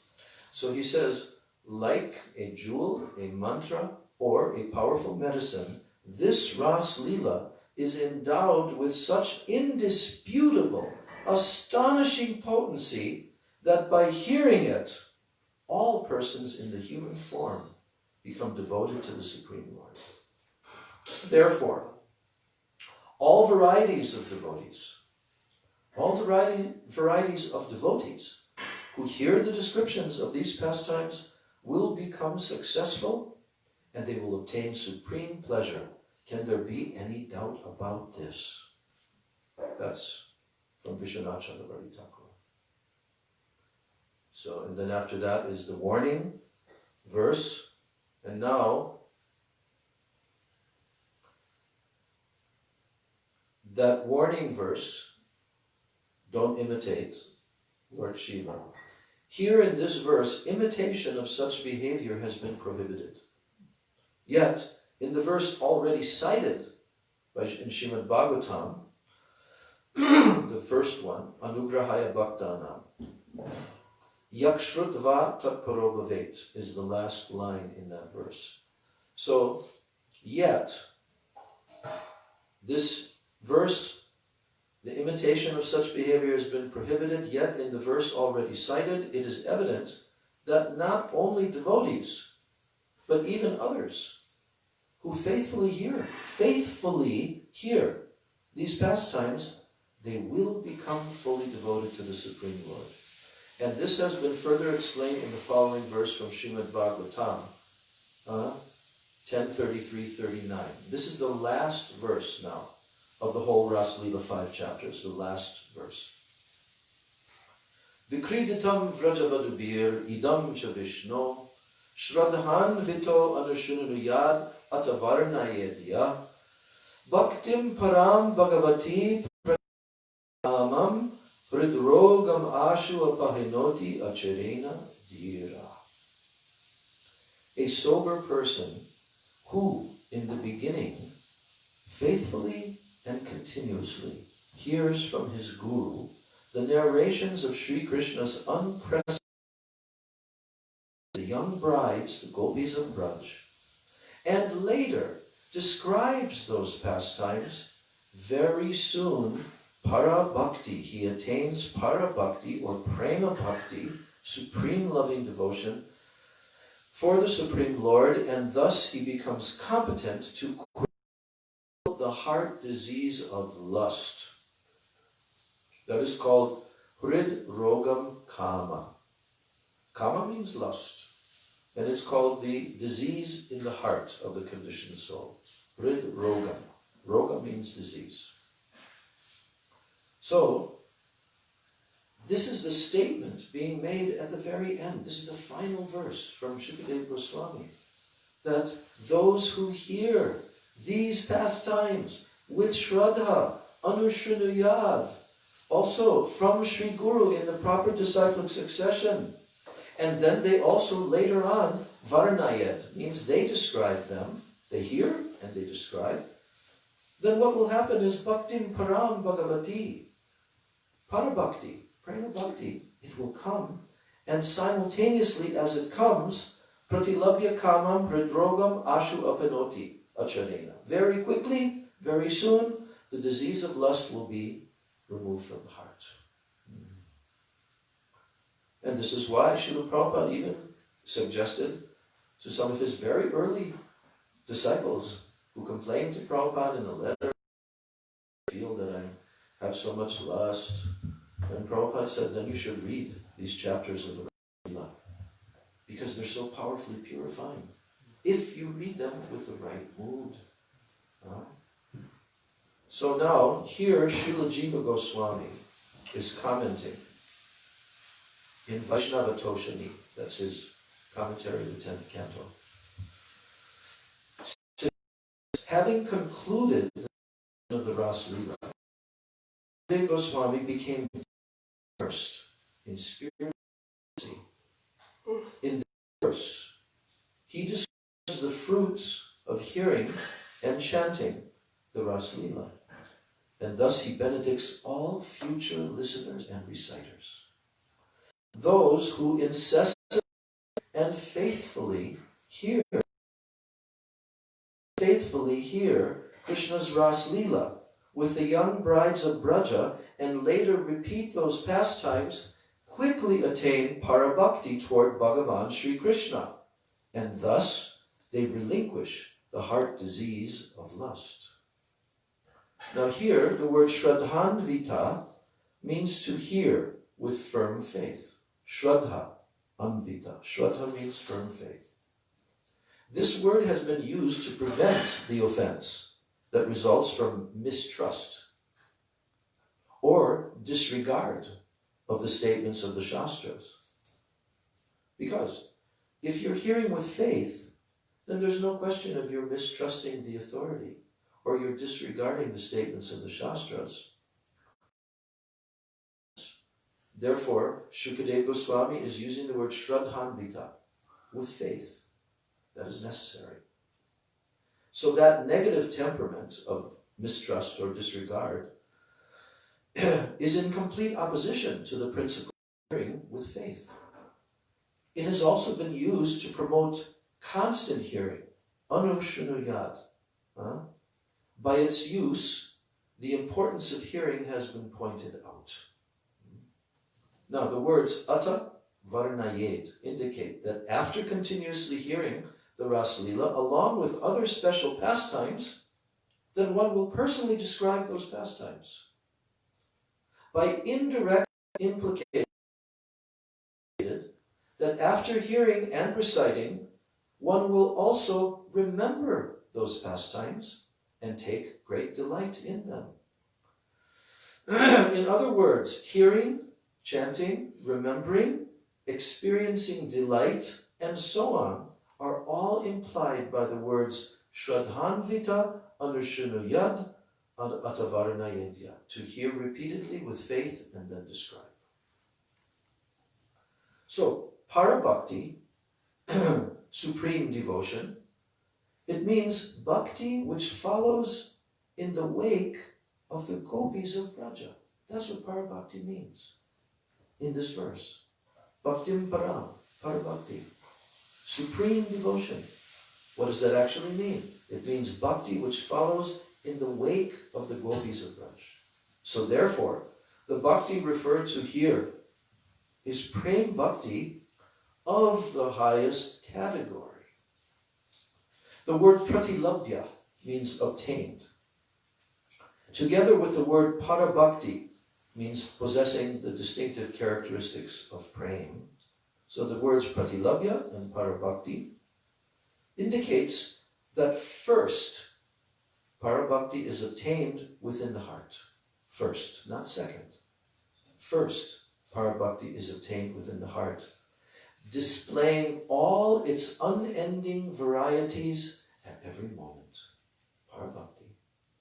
So he says, like a jewel, a mantra, or a powerful medicine, this Ras Leela is endowed with such indisputable, astonishing potency that by hearing it, all persons in the human form become devoted to the Supreme Lord. Therefore, all varieties of devotees who hear the descriptions of these pastimes will become successful and they will obtain supreme pleasure. Can there be any doubt about this? That's from Vishwanath Chakravarti Thakur. So, and then after that is the warning verse. And now, that warning verse, don't imitate Lord Shiva. Here in this verse, imitation of such behavior has been prohibited. Yet, in the verse already cited in Srimad Bhagavatam, the first one, Anugrahaya Bhaktanam, Yakshrutva Tatparo Bhavet is the last line in that verse. So, yet, this verse, the imitation of such behavior has been prohibited, yet in the verse already cited, it is evident that not only devotees, but even others who faithfully hear these pastimes, they will become fully devoted to the Supreme Lord. And this has been further explained in the following verse from Srimad Bhagavatam, 10:33-39. This is the last verse now of the whole Ras Leela 5 chapters, the last verse. Vikriditam vrajavadubir idam cha Vishno shradhan vito anushunuyad atavarnayedya bhaktim param bhagavati pranamam hridrogam ashu apahinoti acharena dira. A sober person who, in the beginning, faithfully and continuously hears from his Guru the narrations of Sri Krishna's unprecedented, the young brides, the gopis of Braj, and later describes those pastimes, very soon, para bhakti, he attains para bhakti or prema bhakti, supreme loving devotion for the Supreme Lord, and thus he becomes competent to quit the heart disease of lust. That is called Hrid Rogam Kama. Kama means lust, and it's called the disease in the heart of the conditioned soul. Hrid Rogam. Roga means disease. So, this is the statement being made at the very end. This is the final verse from Shukadev Goswami, that those who hear these pastimes with Shraddha, Anushrinuyad, also from Sri Guru in the proper disciplic succession, and then they also later on, Varnayat, means they describe them, they hear and they describe, then what will happen is Bhaktim Param Bhagavati, Parabhakti, Prema Bhakti, it will come, and simultaneously as it comes, Pratilabhya Kamam Hridrogam Ashu Apanoti Acharena. Very quickly, very soon, the disease of lust will be removed from the heart. And this is why Srila Prabhupada even suggested to some of his very early disciples who complained to Prabhupada in a letter, I feel that I have so much lust. And Prabhupada said, then you should read these chapters of the Srila, because they're so powerfully purifying, if you read them with the right mood. So now, here Srila Jiva Goswami is commenting in Vaishnava Toshani, that's his commentary of the 10th canto. Having concluded of the Ras Lila, Gurudev Goswami became immersed in spirituality. In this verse, he describes the fruits of hearing and chanting the Ras Lila, and thus he benedicts all future listeners and reciters. Those who incessantly and faithfully hear Krishna's Ras Lila with the young brides of Braja and later repeat those pastimes quickly attain parabhakti toward Bhagavan Sri Krishna, and thus they relinquish the heart disease of lust. Now here, the word Shraddhanvita means to hear with firm faith. Shraddha, Anvita. Shraddha means firm faith. This word has been used to prevent the offense that results from mistrust or disregard of the statements of the Shastras. Because if you're hearing with faith, then there's no question of your mistrusting the authority or you're disregarding the statements of the Shastras. Therefore, Shukadeva Goswami is using the word Shraddhanvita, with faith. That is necessary. So that negative temperament of mistrust or disregard is in complete opposition to the principle of hearing with faith. It has also been used to promote constant hearing, anushanuyat. By its use, the importance of hearing has been pointed out. Now, the words Ata Varnayed indicate that after continuously hearing the Ras Lila, along with other special pastimes, then one will personally describe those pastimes. By indirect implication that after hearing and reciting, one will also remember those pastimes and take great delight in them. In other words, hearing, chanting, remembering, experiencing delight, and so on are all implied by the words Shraddhanvita Anushanuyad and Atavarnayedya, to hear repeatedly with faith and then describe. So, parabhakti, supreme devotion, it means bhakti which follows in the wake of the gopis of Braja. That's what parabhakti means in this verse. Bhaktim param, parabhakti, supreme devotion. What does that actually mean? It means bhakti which follows in the wake of the gopis of Braj. So therefore, the bhakti referred to here is prem bhakti of the highest category. The word pratilabhya means obtained. Together with the word parabhakti means possessing the distinctive characteristics of prem. So the words pratilabhya and parabhakti indicates that first, parabhakti is obtained within the heart. First, not second. First, parabhakti is obtained within the heart, displaying all its unending varieties at every moment. Parabhakti,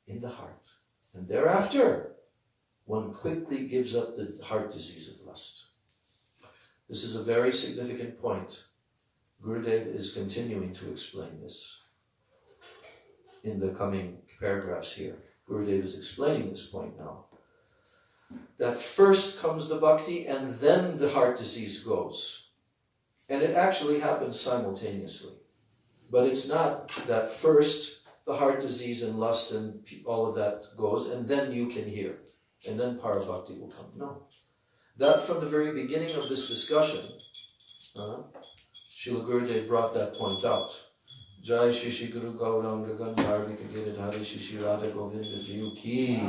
in the heart. And thereafter, one quickly gives up the heart disease of lust. This is a very significant point. Gurudev is continuing to explain this in the coming paragraphs here. Gurudev is explaining this point now. That first comes the bhakti and then the heart disease goes. And it actually happens simultaneously. But it's not that first the heart disease and lust and all of that goes and then you can hear. And then parabhakti will come. No. That from the very beginning of this discussion, Srila Gurudev brought that point out. Jai Shishi Guru Gauranga Gandharvika Giridhari Shishi Radha Govinda Jiu Ki.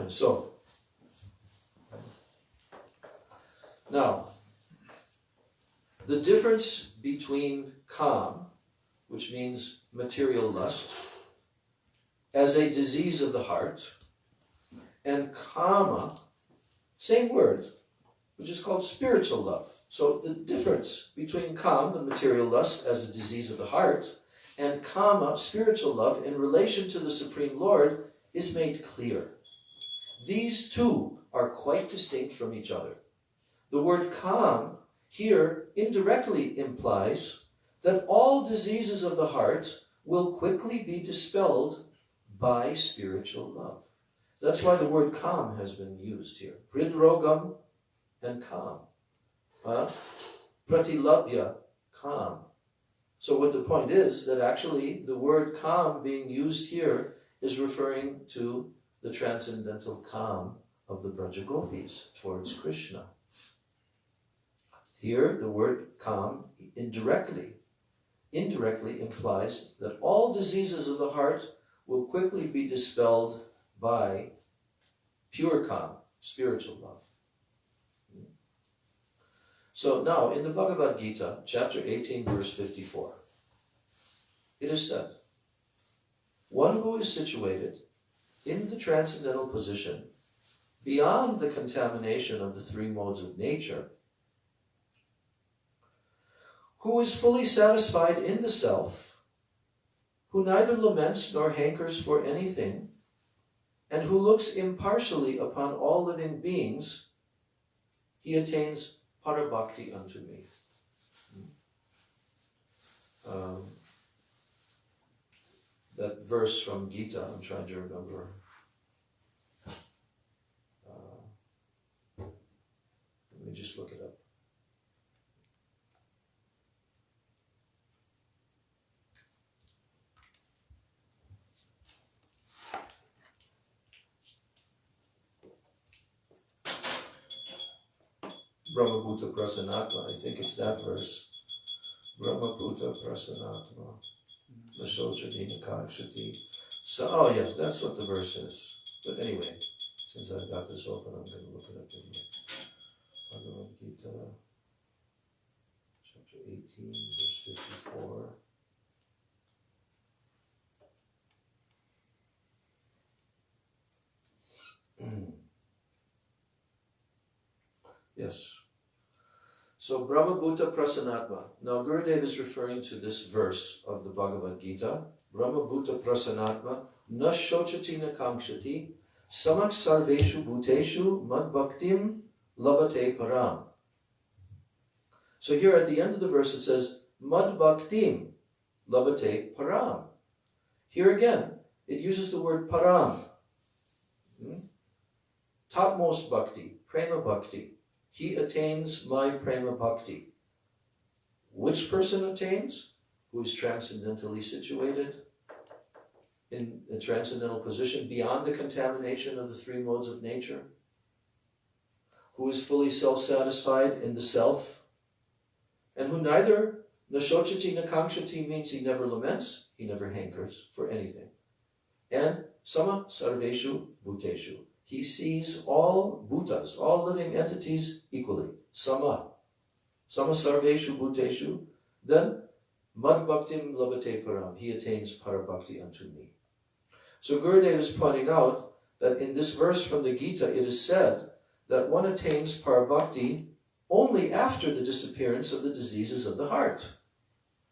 So, now, the difference between kam, which means material lust, as a disease of the heart, and kama, same word, which is called spiritual love. So the difference between kam, the material lust, as a disease of the heart, and kama, spiritual love, in relation to the Supreme Lord, is made clear. These two are quite distinct from each other. The word kam here indirectly implies that all diseases of the heart will quickly be dispelled by spiritual love. That's why the word kam has been used here. Hridrogam and kam. Pratilabhya, kam. So what the point is, that actually the word kam being used here is referring to the transcendental kam of the Braja Gopis towards Krishna. Here, the word kam indirectly implies that all diseases of the heart will quickly be dispelled by pure kam, spiritual love. So now, in the Bhagavad Gita, chapter 18, verse 54, it is said, one who is situated in the transcendental position, beyond the contamination of the three modes of nature, who is fully satisfied in the self, who neither laments nor hankers for anything, and who looks impartially upon all living beings, he attains parabhakti unto me. That verse from Gita, I'm trying to remember. Let me just look it up. Brahmabhuta Prasanatma, I think it's that verse. Brahmabhuta Prasanatma, Nasojadina Kakshati. So, oh yes, that's what the verse is. But anyway, since I've got this open, I'm going to look it up anyway. Bhagavad Gita, chapter 18, verse 54. Yes. So Brahmabhuta Prasanatma. Now Gurudev is referring to this verse of the Bhagavad Gita. Brahmabhuta Prasanatma na shochati na kankshati samak sarveshu bhuteshu mad bhaktim labate param. So here at the end of the verse it says mad bhaktim labate param. Here again it uses the word param. Topmost bhakti, prema bhakti. He attains my prema bhakti. Which person attains? Who is transcendentally situated in a transcendental position beyond the contamination of the three modes of nature. Who is fully self-satisfied in the self. And who neither nashochati nakankshati means he never laments, he never hankers for anything. And sama sarveshu bhuteshu. He sees all bhutas, all living entities equally. Sama. Sama sarveshu bhuteshu. Then, mad bhaktim labate param. He attains parabhakti unto me. So Gurudev is pointing out that in this verse from the Gita, it is said that one attains parabhakti only after the disappearance of the diseases of the heart.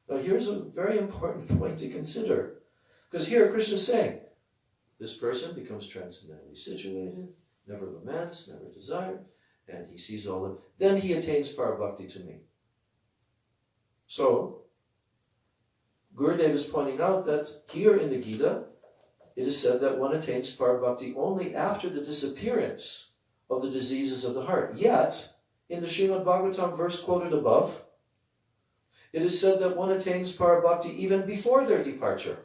Now here's a very important point to consider. Because here Krishna is saying, this person becomes transcendently situated, never laments, never desires, and he sees all of it. Then he attains parabhakti to me. So, Gurudev is pointing out that here in the Gita, it is said that one attains parabhakti only after the disappearance of the diseases of the heart. Yet, in the Srimad Bhagavatam verse quoted above, it is said that one attains parabhakti even before their departure.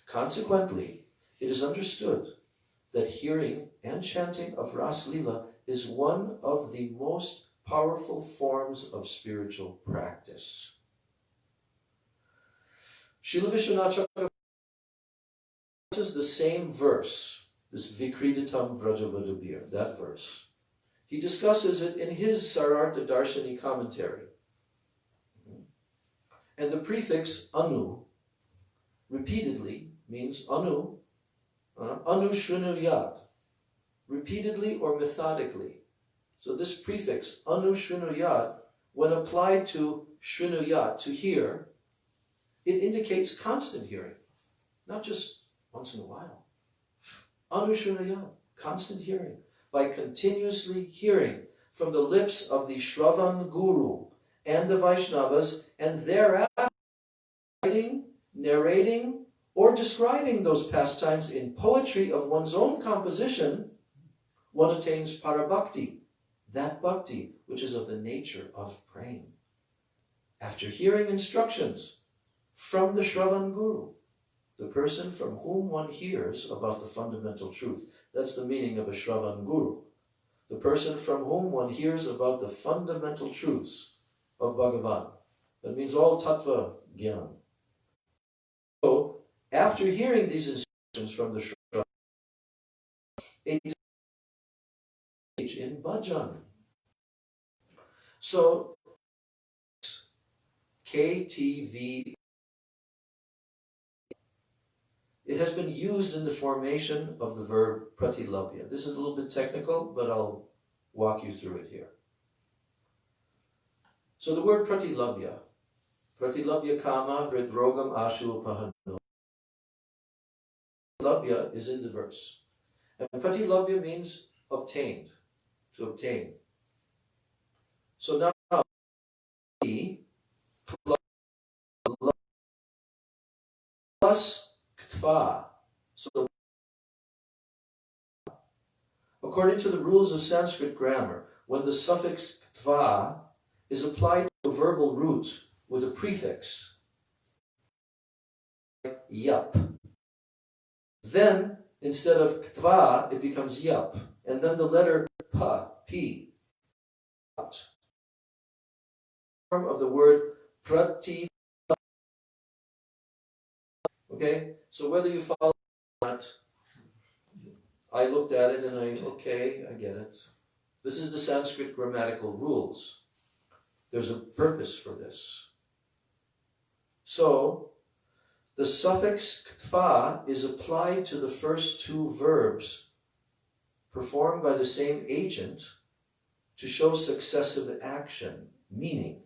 Consequently, it is understood that hearing and chanting of Ras Lila is one of the most powerful forms of spiritual practice. Srila Vishwanath Chakravarti is the same verse, this Vikriditam Vrajavadubir, that verse. He discusses it in his Sarartha Darshani commentary. And the prefix anu repeatedly means anu shrunuyat, repeatedly or methodically. So this prefix anu shrunuyat, when applied to shrunuyat, to hear, it indicates constant hearing, not just once in a while. Anu shrunuyat, constant hearing, by continuously hearing from the lips of the Shravan Guru and the Vaishnavas, and thereafter writing, narrating, or describing those pastimes in poetry of one's own composition, one attains parabhakti, that bhakti which is of the nature of praying. After hearing instructions from the Shravan Guru, the person from whom one hears about the fundamental truth. That's the meaning of a Shravan Guru. The person from whom one hears about the fundamental truths of Bhagavan. That means all tattva gyan. So, after hearing these instructions from the Shravan, it engage in bhajan. So, KTV, it has been used in the formation of the verb pratilabhya. This is a little bit technical, but I'll walk you through it here. So the word pratilabhya kama hridrogam ashu upahano. Pratilabhya is in the verse. And pratilabhya means obtained, to obtain. So now, plus ktva. So, according to the rules of Sanskrit grammar, when the suffix ktva is applied to a verbal root with a prefix, like yup, then instead of ktva, it becomes yup, and then the letter pa, p, form of the word prati. Okay, so whether you follow that, I looked at it and I get it. This is the Sanskrit grammatical rules. There's a purpose for this. So, the suffix ktva is applied to the first two verbs performed by the same agent to show successive action, meaning,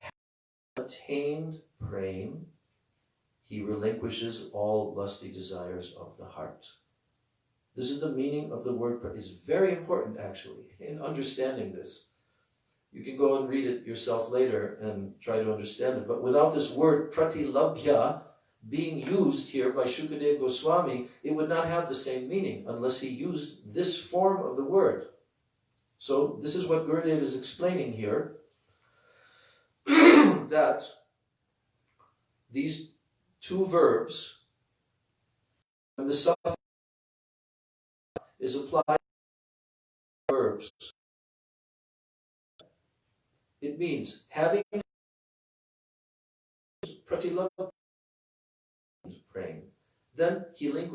having attained prema, he relinquishes all lusty desires of the heart. This is the meaning of the word. It's very important, actually, in understanding this. You can go and read it yourself later and try to understand it. But without this word pratilabhya being used here by Shukadev Goswami, it would not have the same meaning unless he used this form of the word. So this is what Gurudev is explaining here, that these two verbs, when the suffix is applied to verbs, it means having pratilabhya, praying, then he linked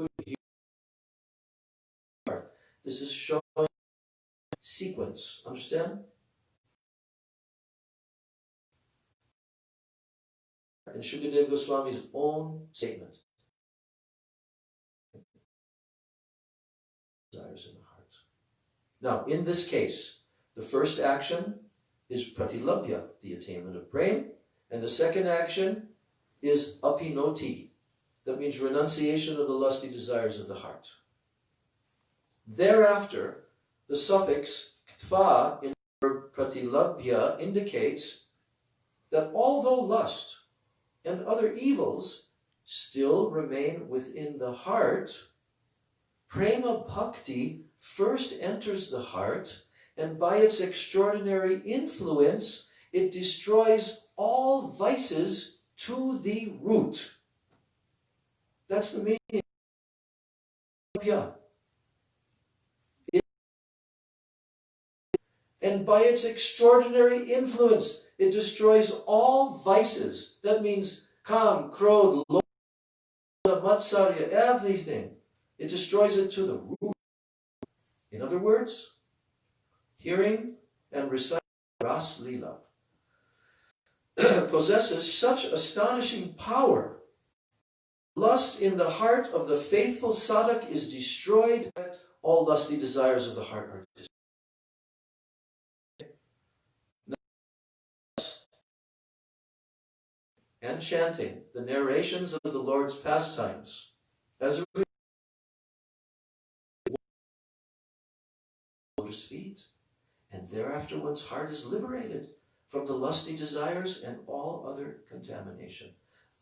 heart. This is showing sequence, understand? In Shukadev Goswami's own statement, desires in the heart. Now, in this case, the first action is pratilabhya, the attainment of prema, and the second action is apinoti, that means renunciation of the lusty desires of the heart. Thereafter, the suffix ktva in the verb pratilabhya indicates that although lust and other evils still remain within the heart, prema bhakti first enters the heart, and by its extraordinary influence, it destroys all vices to the root. That's the meaning of pratilabhya. And by its extraordinary influence, it destroys all vices. That means kam, krodh, lobha, matsarya, everything. It destroys it to the root. In other words, hearing and reciting Ras Lila possesses such astonishing power. Lust in the heart of the faithful sadhak is destroyed. All lusty desires of the heart are destroyed. And chanting the narrations of the Lord's pastimes as a lotus feet, and thereafter one's heart is liberated from the lusty desires and all other contamination.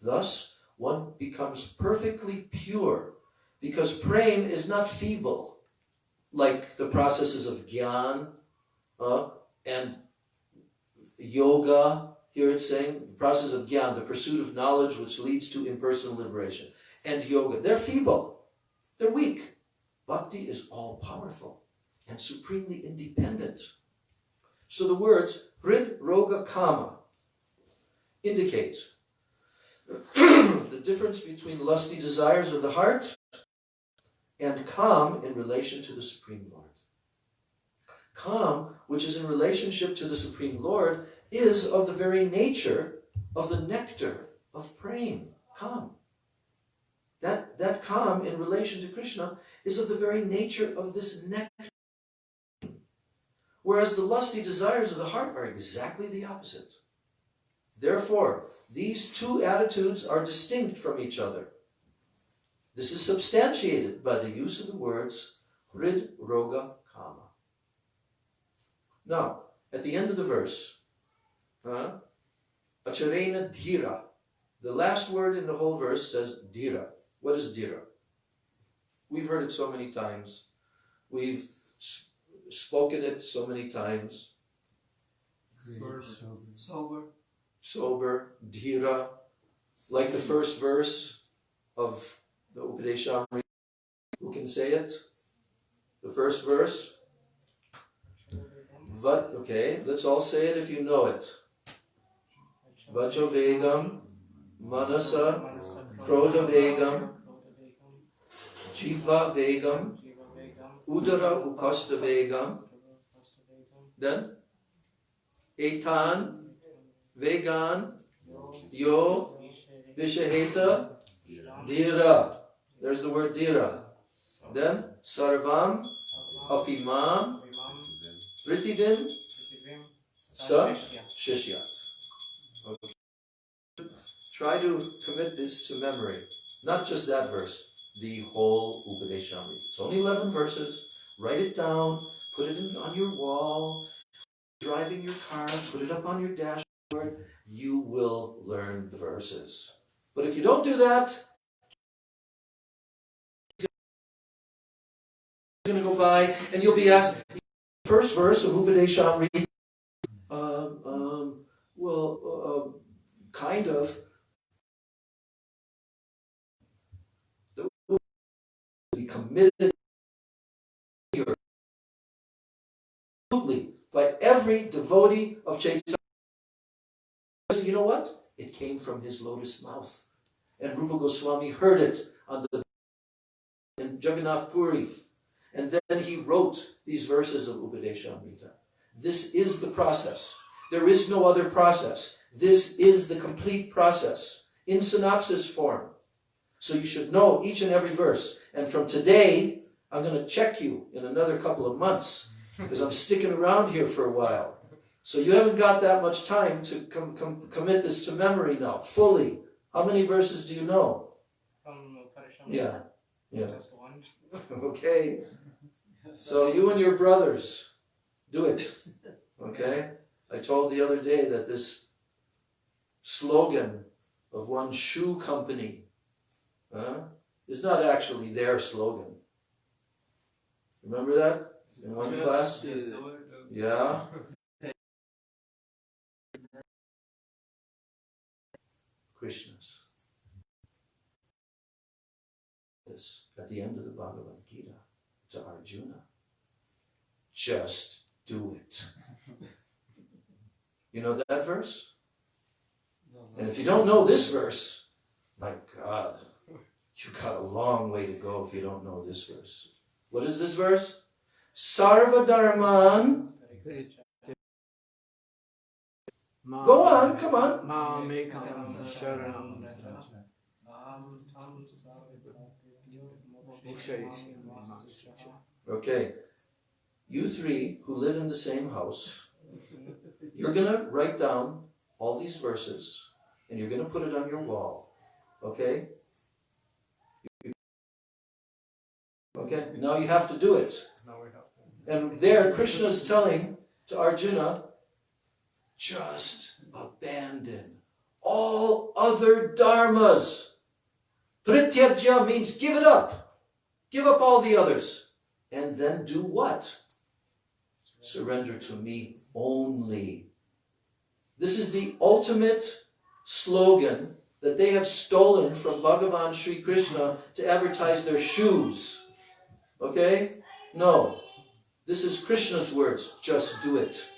Thus, one becomes perfectly pure, because prema is not feeble, like the processes of jnana and yoga. Here it's saying the process of jnana, the pursuit of knowledge which leads to impersonal liberation, and yoga. They're feeble. They're weak. Bhakti is all-powerful and supremely independent. So the words hrid, roga, kama indicate the difference between lusty desires of the heart and kam in relation to the Supreme Lord. Kam, which is in relationship to the Supreme Lord, is of the very nature of the nectar of prema. Kam. That kam in relation to Krishna is of the very nature of this nectar. Whereas the lusty desires of the heart are exactly the opposite. Therefore, these two attitudes are distinct from each other. This is substantiated by the use of the words hrid, roga, kama. Now, at the end of the verse, acharena dhira. The last word in the whole verse says dhira. What is dhira? We've heard it so many times. We've spoken it so many times. Sober, dhira. Like the first verse of the Upadeshamrita. Who can say it? The first verse? Okay, let's all say it if you know it. Vacho vegam, manasa, krodha vegam, jiva vegam, udara upasta vegam. Then, etan, vegan, yo, vishaheta, dhira. There's the word dhira. Then, sarvam, apimam, Prithidim sa shishyat. Okay. Try to commit this to memory. Not just that verse, the whole Upadeshamrita. It's only 11 verses. Write it down, put it on your wall, driving your car, put it up on your dashboard. You will learn the verses. But if you don't do that, it's going to go by and you'll be asked, first verse of Upadeshamrita, kind of. Be committed by every devotee of Chaitanya. You know what? It came from his lotus mouth. And Rupa Goswami heard it in Jagannath Puri. And then he wrote these verses of Upadeshamrita. This is the process. There is no other process. This is the complete process in synopsis form. So you should know each and every verse. And from today, I'm going to check you in another couple of months because I'm sticking around here for a while. So you haven't got that much time to commit this to memory now, fully. How many verses do you know? Yeah. Just one. Okay. So you and your brothers, do it. Okay? I told the other day that this slogan of one shoe company is not actually their slogan. Remember that in one class? Yeah. Krishna's. This at the end of the Bhagavad Gita to Arjuna. Just do it. You know that verse? And if you don't know this verse, my God, you've got a long way to go if you don't know this verse. What is this verse? Sarva Dharman. Go on, come on. Okay. You three who live in the same house, you're going to write down all these verses and you're going to put it on your wall. Okay? Okay, now you have to do it. And there Krishna is telling to Arjuna, just abandon all other dharmas. Prityajya means give it up. Give up all the others. And then do what? Surrender to me only. This is the ultimate slogan that they have stolen from Bhagavan Sri Krishna to advertise their shoes. Okay? No. This is Krishna's words. Just do it.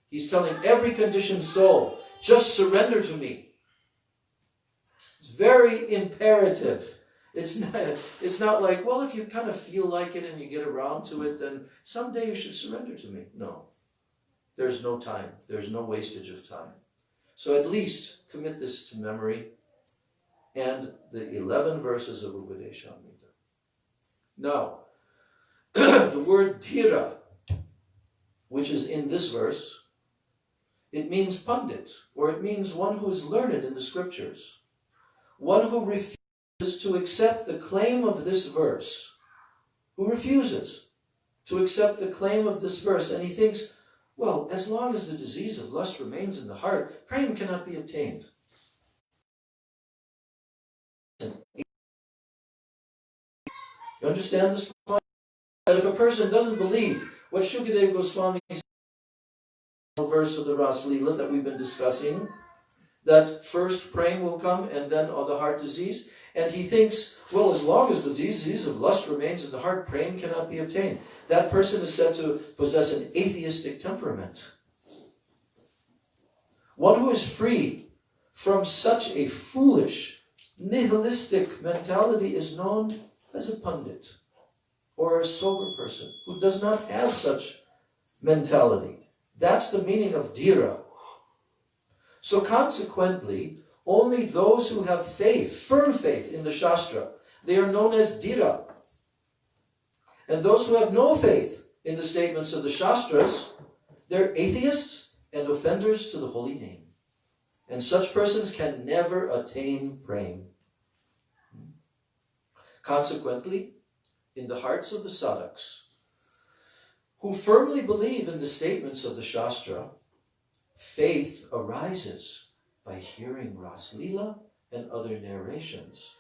He's telling every conditioned soul, just surrender to me. It's very imperative. It's not like, well, if you kind of feel like it and you get around to it, then someday you should surrender to me. No. There's no time. There's no wastage of time. So at least commit this to memory and the 11 verses of Upadeshamrita. Now, the word dhira, which is in this verse, it means pundit, or it means one who is learned in the scriptures. One who refuses to accept the claim of this verse, who refuses to accept the claim of this verse, and he thinks, well, as long as the disease of lust remains in the heart, prema cannot be obtained. You understand this point? That if a person doesn't believe what Shukadev Goswami said in the verse of the Ras Leela that we've been discussing, that first praying will come and then the heart disease, and he thinks, well, as long as the disease of lust remains in the heart, praying cannot be obtained. That person is said to possess an atheistic temperament. One who is free from such a foolish, nihilistic mentality is known as a pundit or a sober person who does not have such mentality. That's the meaning of dhira. So consequently, only those who have faith, firm faith in the Shastra, they are known as dhira. And those who have no faith in the statements of the Shastras, they're atheists and offenders to the holy name. And such persons can never attain prema. Consequently, in the hearts of the sadhaks, who firmly believe in the statements of the Shastra, faith arises by hearing Ras Leela and other narrations.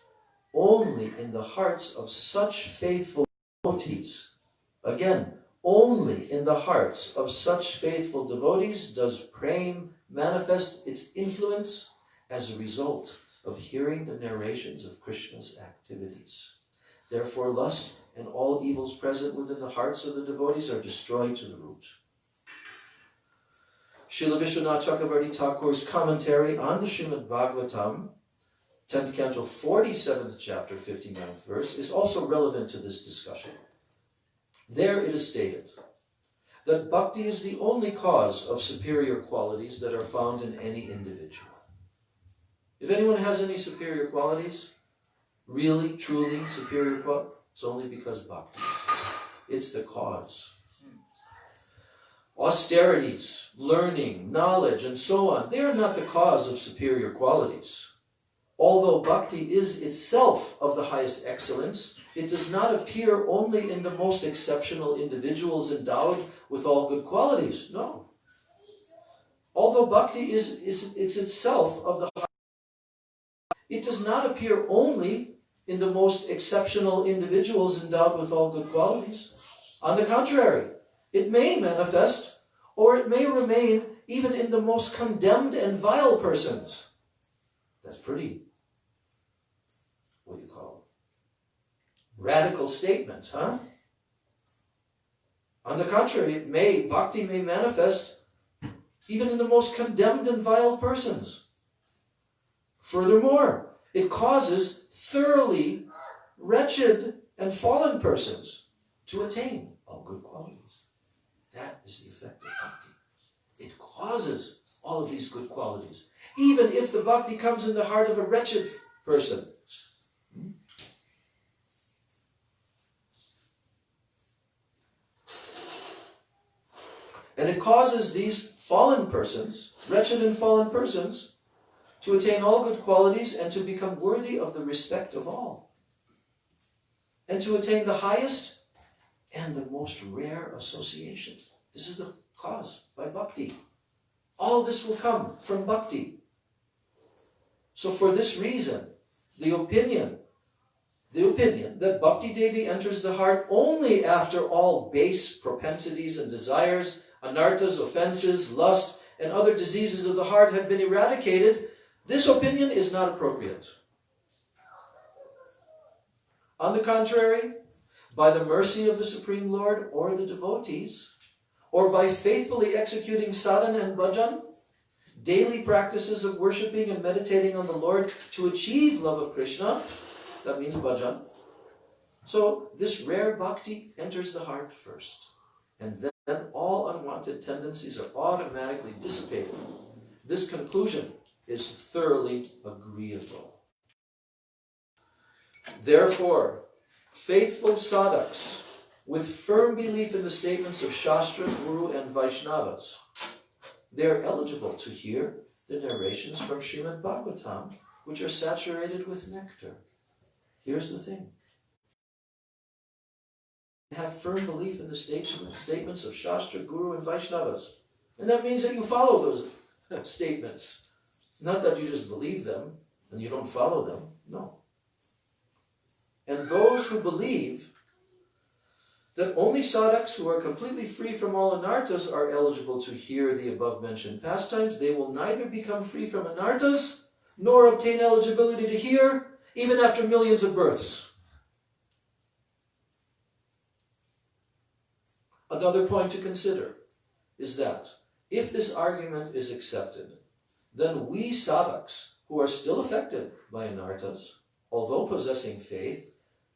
Only in the hearts of such faithful devotees, again, only in the hearts of such faithful devotees does prema manifest its influence as a result of hearing the narrations of Krishna's activities. Therefore, lust and all evils present within the hearts of the devotees are destroyed to the root. Srila Vishwanath Chakravarti Thakur's commentary on the Srimad Bhagavatam, 10th canto, 47th chapter, 59th verse, is also relevant to this discussion. There it is stated that bhakti is the only cause of superior qualities that are found in any individual. If anyone has any superior qualities, really, truly superior qualities, it's only because bhakti. It's the cause. Austerities, learning, knowledge, and so on, they are not the cause of superior qualities. Although bhakti is itself of the highest excellence, it does not appear only in the most exceptional individuals endowed with all good qualities. No. Although bhakti is itself of the highest, it does not appear only in the most exceptional individuals endowed with all good qualities. On the contrary, it may manifest, or it may remain even in the most condemned and vile persons. That's pretty, what do you call it? Radical statement, huh? On the contrary, bhakti may manifest even in the most condemned and vile persons. Furthermore, it causes thoroughly wretched and fallen persons to attain all good qualities. That is the effect of bhakti. It causes all of these good qualities, even if the bhakti comes in the heart of a wretched person. And it causes these fallen persons, wretched and fallen persons, to attain all good qualities and to become worthy of the respect of all. And to attain the highest and the most rare association. This is the cause by bhakti. All this will come from bhakti. So for this reason, the opinion that Bhakti Devi enters the heart only after all base propensities and desires, anarthas, offenses, lust, and other diseases of the heart have been eradicated, this opinion is not appropriate. On the contrary, by the mercy of the Supreme Lord or the devotees, or by faithfully executing sadhana and bhajan, daily practices of worshipping and meditating on the Lord to achieve love of Krishna, that means bhajan. So this rare bhakti enters the heart first, and then all unwanted tendencies are automatically dissipated. This conclusion is thoroughly agreeable. Therefore, faithful sadhaks with firm belief in the statements of Shastra, Guru, and Vaishnavas, they are eligible to hear the narrations from Srimad Bhagavatam, which are saturated with nectar. Here's the thing. Have firm belief in the statements of Shastra, Guru, and Vaishnavas. And that means that you follow those statements. Not that you just believe them and you don't follow them. No. And those who believe that only sadhaks who are completely free from all anarthas are eligible to hear the above-mentioned pastimes, they will neither become free from anarthas nor obtain eligibility to hear, even after millions of births. Another point to consider is that if this argument is accepted, then we sadhaks who are still affected by anarthas, although possessing faith,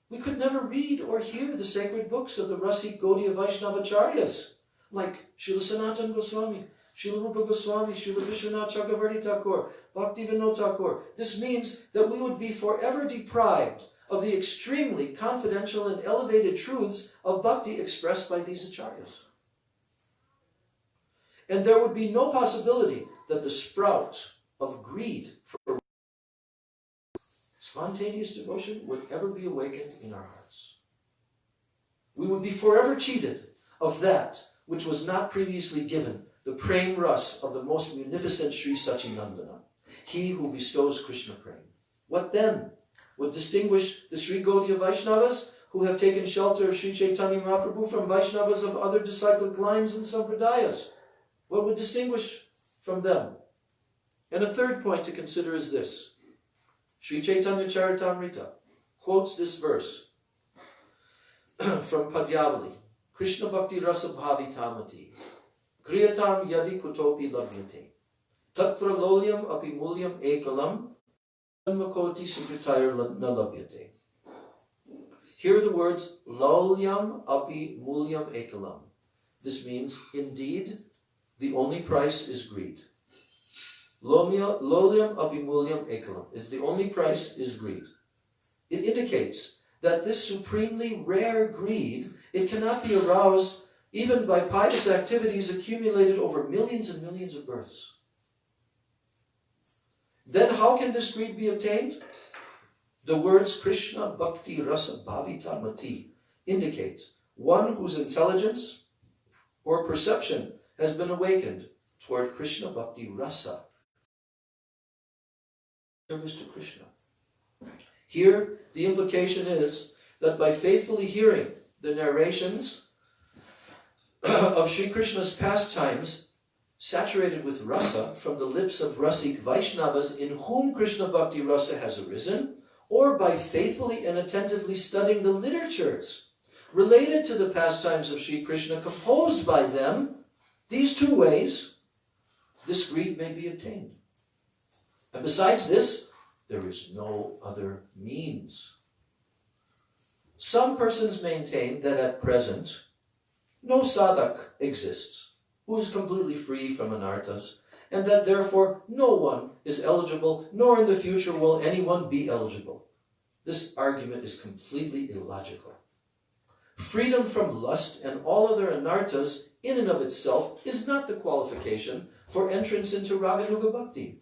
we could never read or hear the sacred books of the Rasik Gaudiya Vaishnavacharyas, like Srila Sanatana Goswami, Srila Rupa Goswami, Srila Vishwanath Chakravarti Thakur, Bhaktivinoda Thakur. This means that we would be forever deprived of the extremely confidential and elevated truths of bhakti expressed by these acharyas. And there would be no possibility that the sprout of greed for spontaneous devotion would ever be awakened in our hearts. We would be forever cheated of that which was not previously given, the prem ras of the most munificent Sri Sachinandana, he who bestows Krishna prem. What then would distinguish the Sri Gaudiya Vaishnavas who have taken shelter of Sri Chaitanya Mahaprabhu from Vaishnavas of other disciplic lines and sampradayas? What would distinguish from them? And a third point to consider is this. Sri Chaitanya Charitamrita quotes this verse from Padyavali. Krishna Bhakti Rasa Bhavitamati Kriyatam Yadi Kutopi Labhyate Tatra Lolyam Api Mulyam Ekalam Makoti Sukritayar Nalabhyate. Here are the words Lolyam Api Mulyam Ekalam. This means, indeed, the only price is greed. Lolyam apimulyam ekalam is the only price is greed. It indicates that this supremely rare greed, it cannot be aroused even by pious activities accumulated over millions and millions of births. Then how can this greed be obtained? The words Krishna Bhakti Rasa Bhavita Mati indicate one whose intelligence or perception has been awakened toward Krishna Bhakti Rasa, service to Krishna. Here, the implication is that by faithfully hearing the narrations of Sri Krishna's pastimes saturated with rasa from the lips of Rasik Vaishnavas in whom Krishna Bhakti Rasa has arisen, or by faithfully and attentively studying the literatures related to the pastimes of Sri Krishna composed by them, these two ways, this greed may be obtained. And besides this, there is no other means. Some persons maintain that at present, no sadhak exists who is completely free from anarthas, and that therefore no one is eligible, nor in the future will anyone be eligible. This argument is completely illogical. Freedom from lust and all other anarthas in and of itself is not the qualification for entrance into Raganuga Bhakti.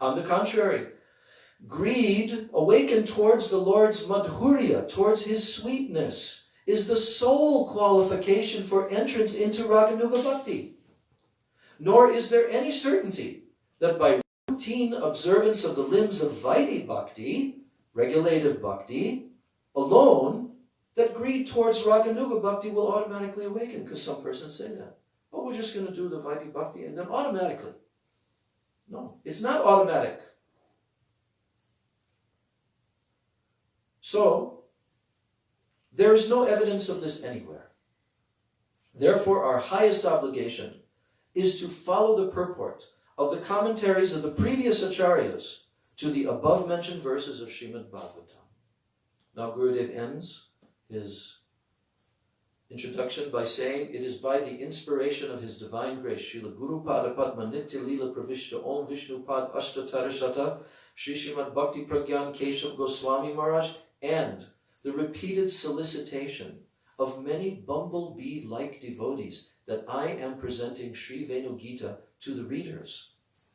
On the contrary, greed awakened towards the Lord's madhurya, towards his sweetness, is the sole qualification for entrance into Raganuga Bhakti. Nor is there any certainty that by routine observance of the limbs of Vaidhi Bhakti, regulative Bhakti, alone, that greed towards Raganuga Bhakti will automatically awaken, because some persons say that. Oh, we're just going to do the Vaidhi Bhakti and then automatically. No, it's not automatic. So, there is no evidence of this anywhere. Therefore, our highest obligation is to follow the purport of the commentaries of the previous acharyas to the above-mentioned verses of Srimad Bhagavatam. Now, Gurudev ends his introduction by saying, it is by the inspiration of his divine grace, Srila Guru Pada Padma Nitya Lila Pravishta Om Vishnu Pad Ashtatarashata, Sri Srimad Bhakti Pragyan Keshav Goswami Maharaj, and the repeated solicitation of many bumblebee-like devotees that I am presenting Sri Venu Gita to the readers,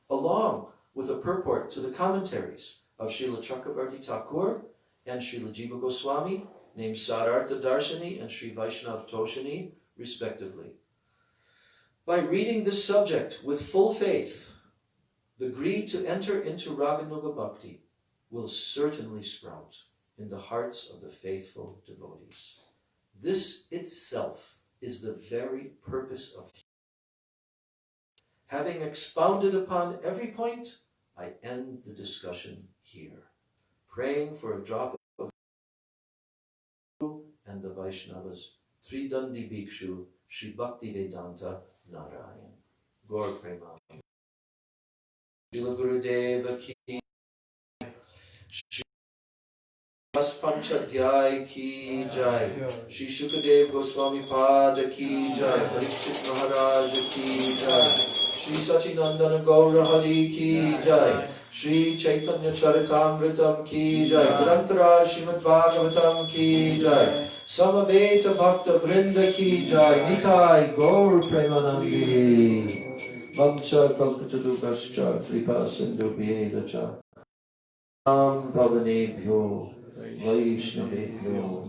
along with a purport to the commentaries of Srila Chakravarti Thakur and Srila Jiva Goswami, named Sarartha Darshani and Sri Vaishnav Toshani, respectively. By reading this subject with full faith, the greed to enter into Raganuga Bhakti will certainly sprout in the hearts of the faithful devotees. This itself is the very purpose of humanity. Having expounded upon every point, I end the discussion here, praying for a drop of and the Vaishnavas, Tridandi Bhikshu, Sri Bhakti Vedanta Narayan. Gaur Prema. Srila Gurudev ki, Sri Panchadhyay ki jai, Sri Shukadev Goswami Pada ki jai, Parikshit Maharaj ki jai, Sri Sachinandana Gaura Hari ki jai, Sri Chaitanya Charitamritam ki jai, Grantara Srimad Bhagavatam ki jai, Samaveta Bhakta Vrinda ki jai, Nitai Gaur Premanandi, Vansha Kalpatadukascha, Kripa Sindhu Bhyedacha, Am Bhavanebhyo, Vaishnavebhyo.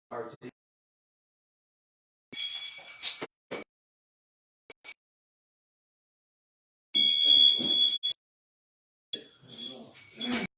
Our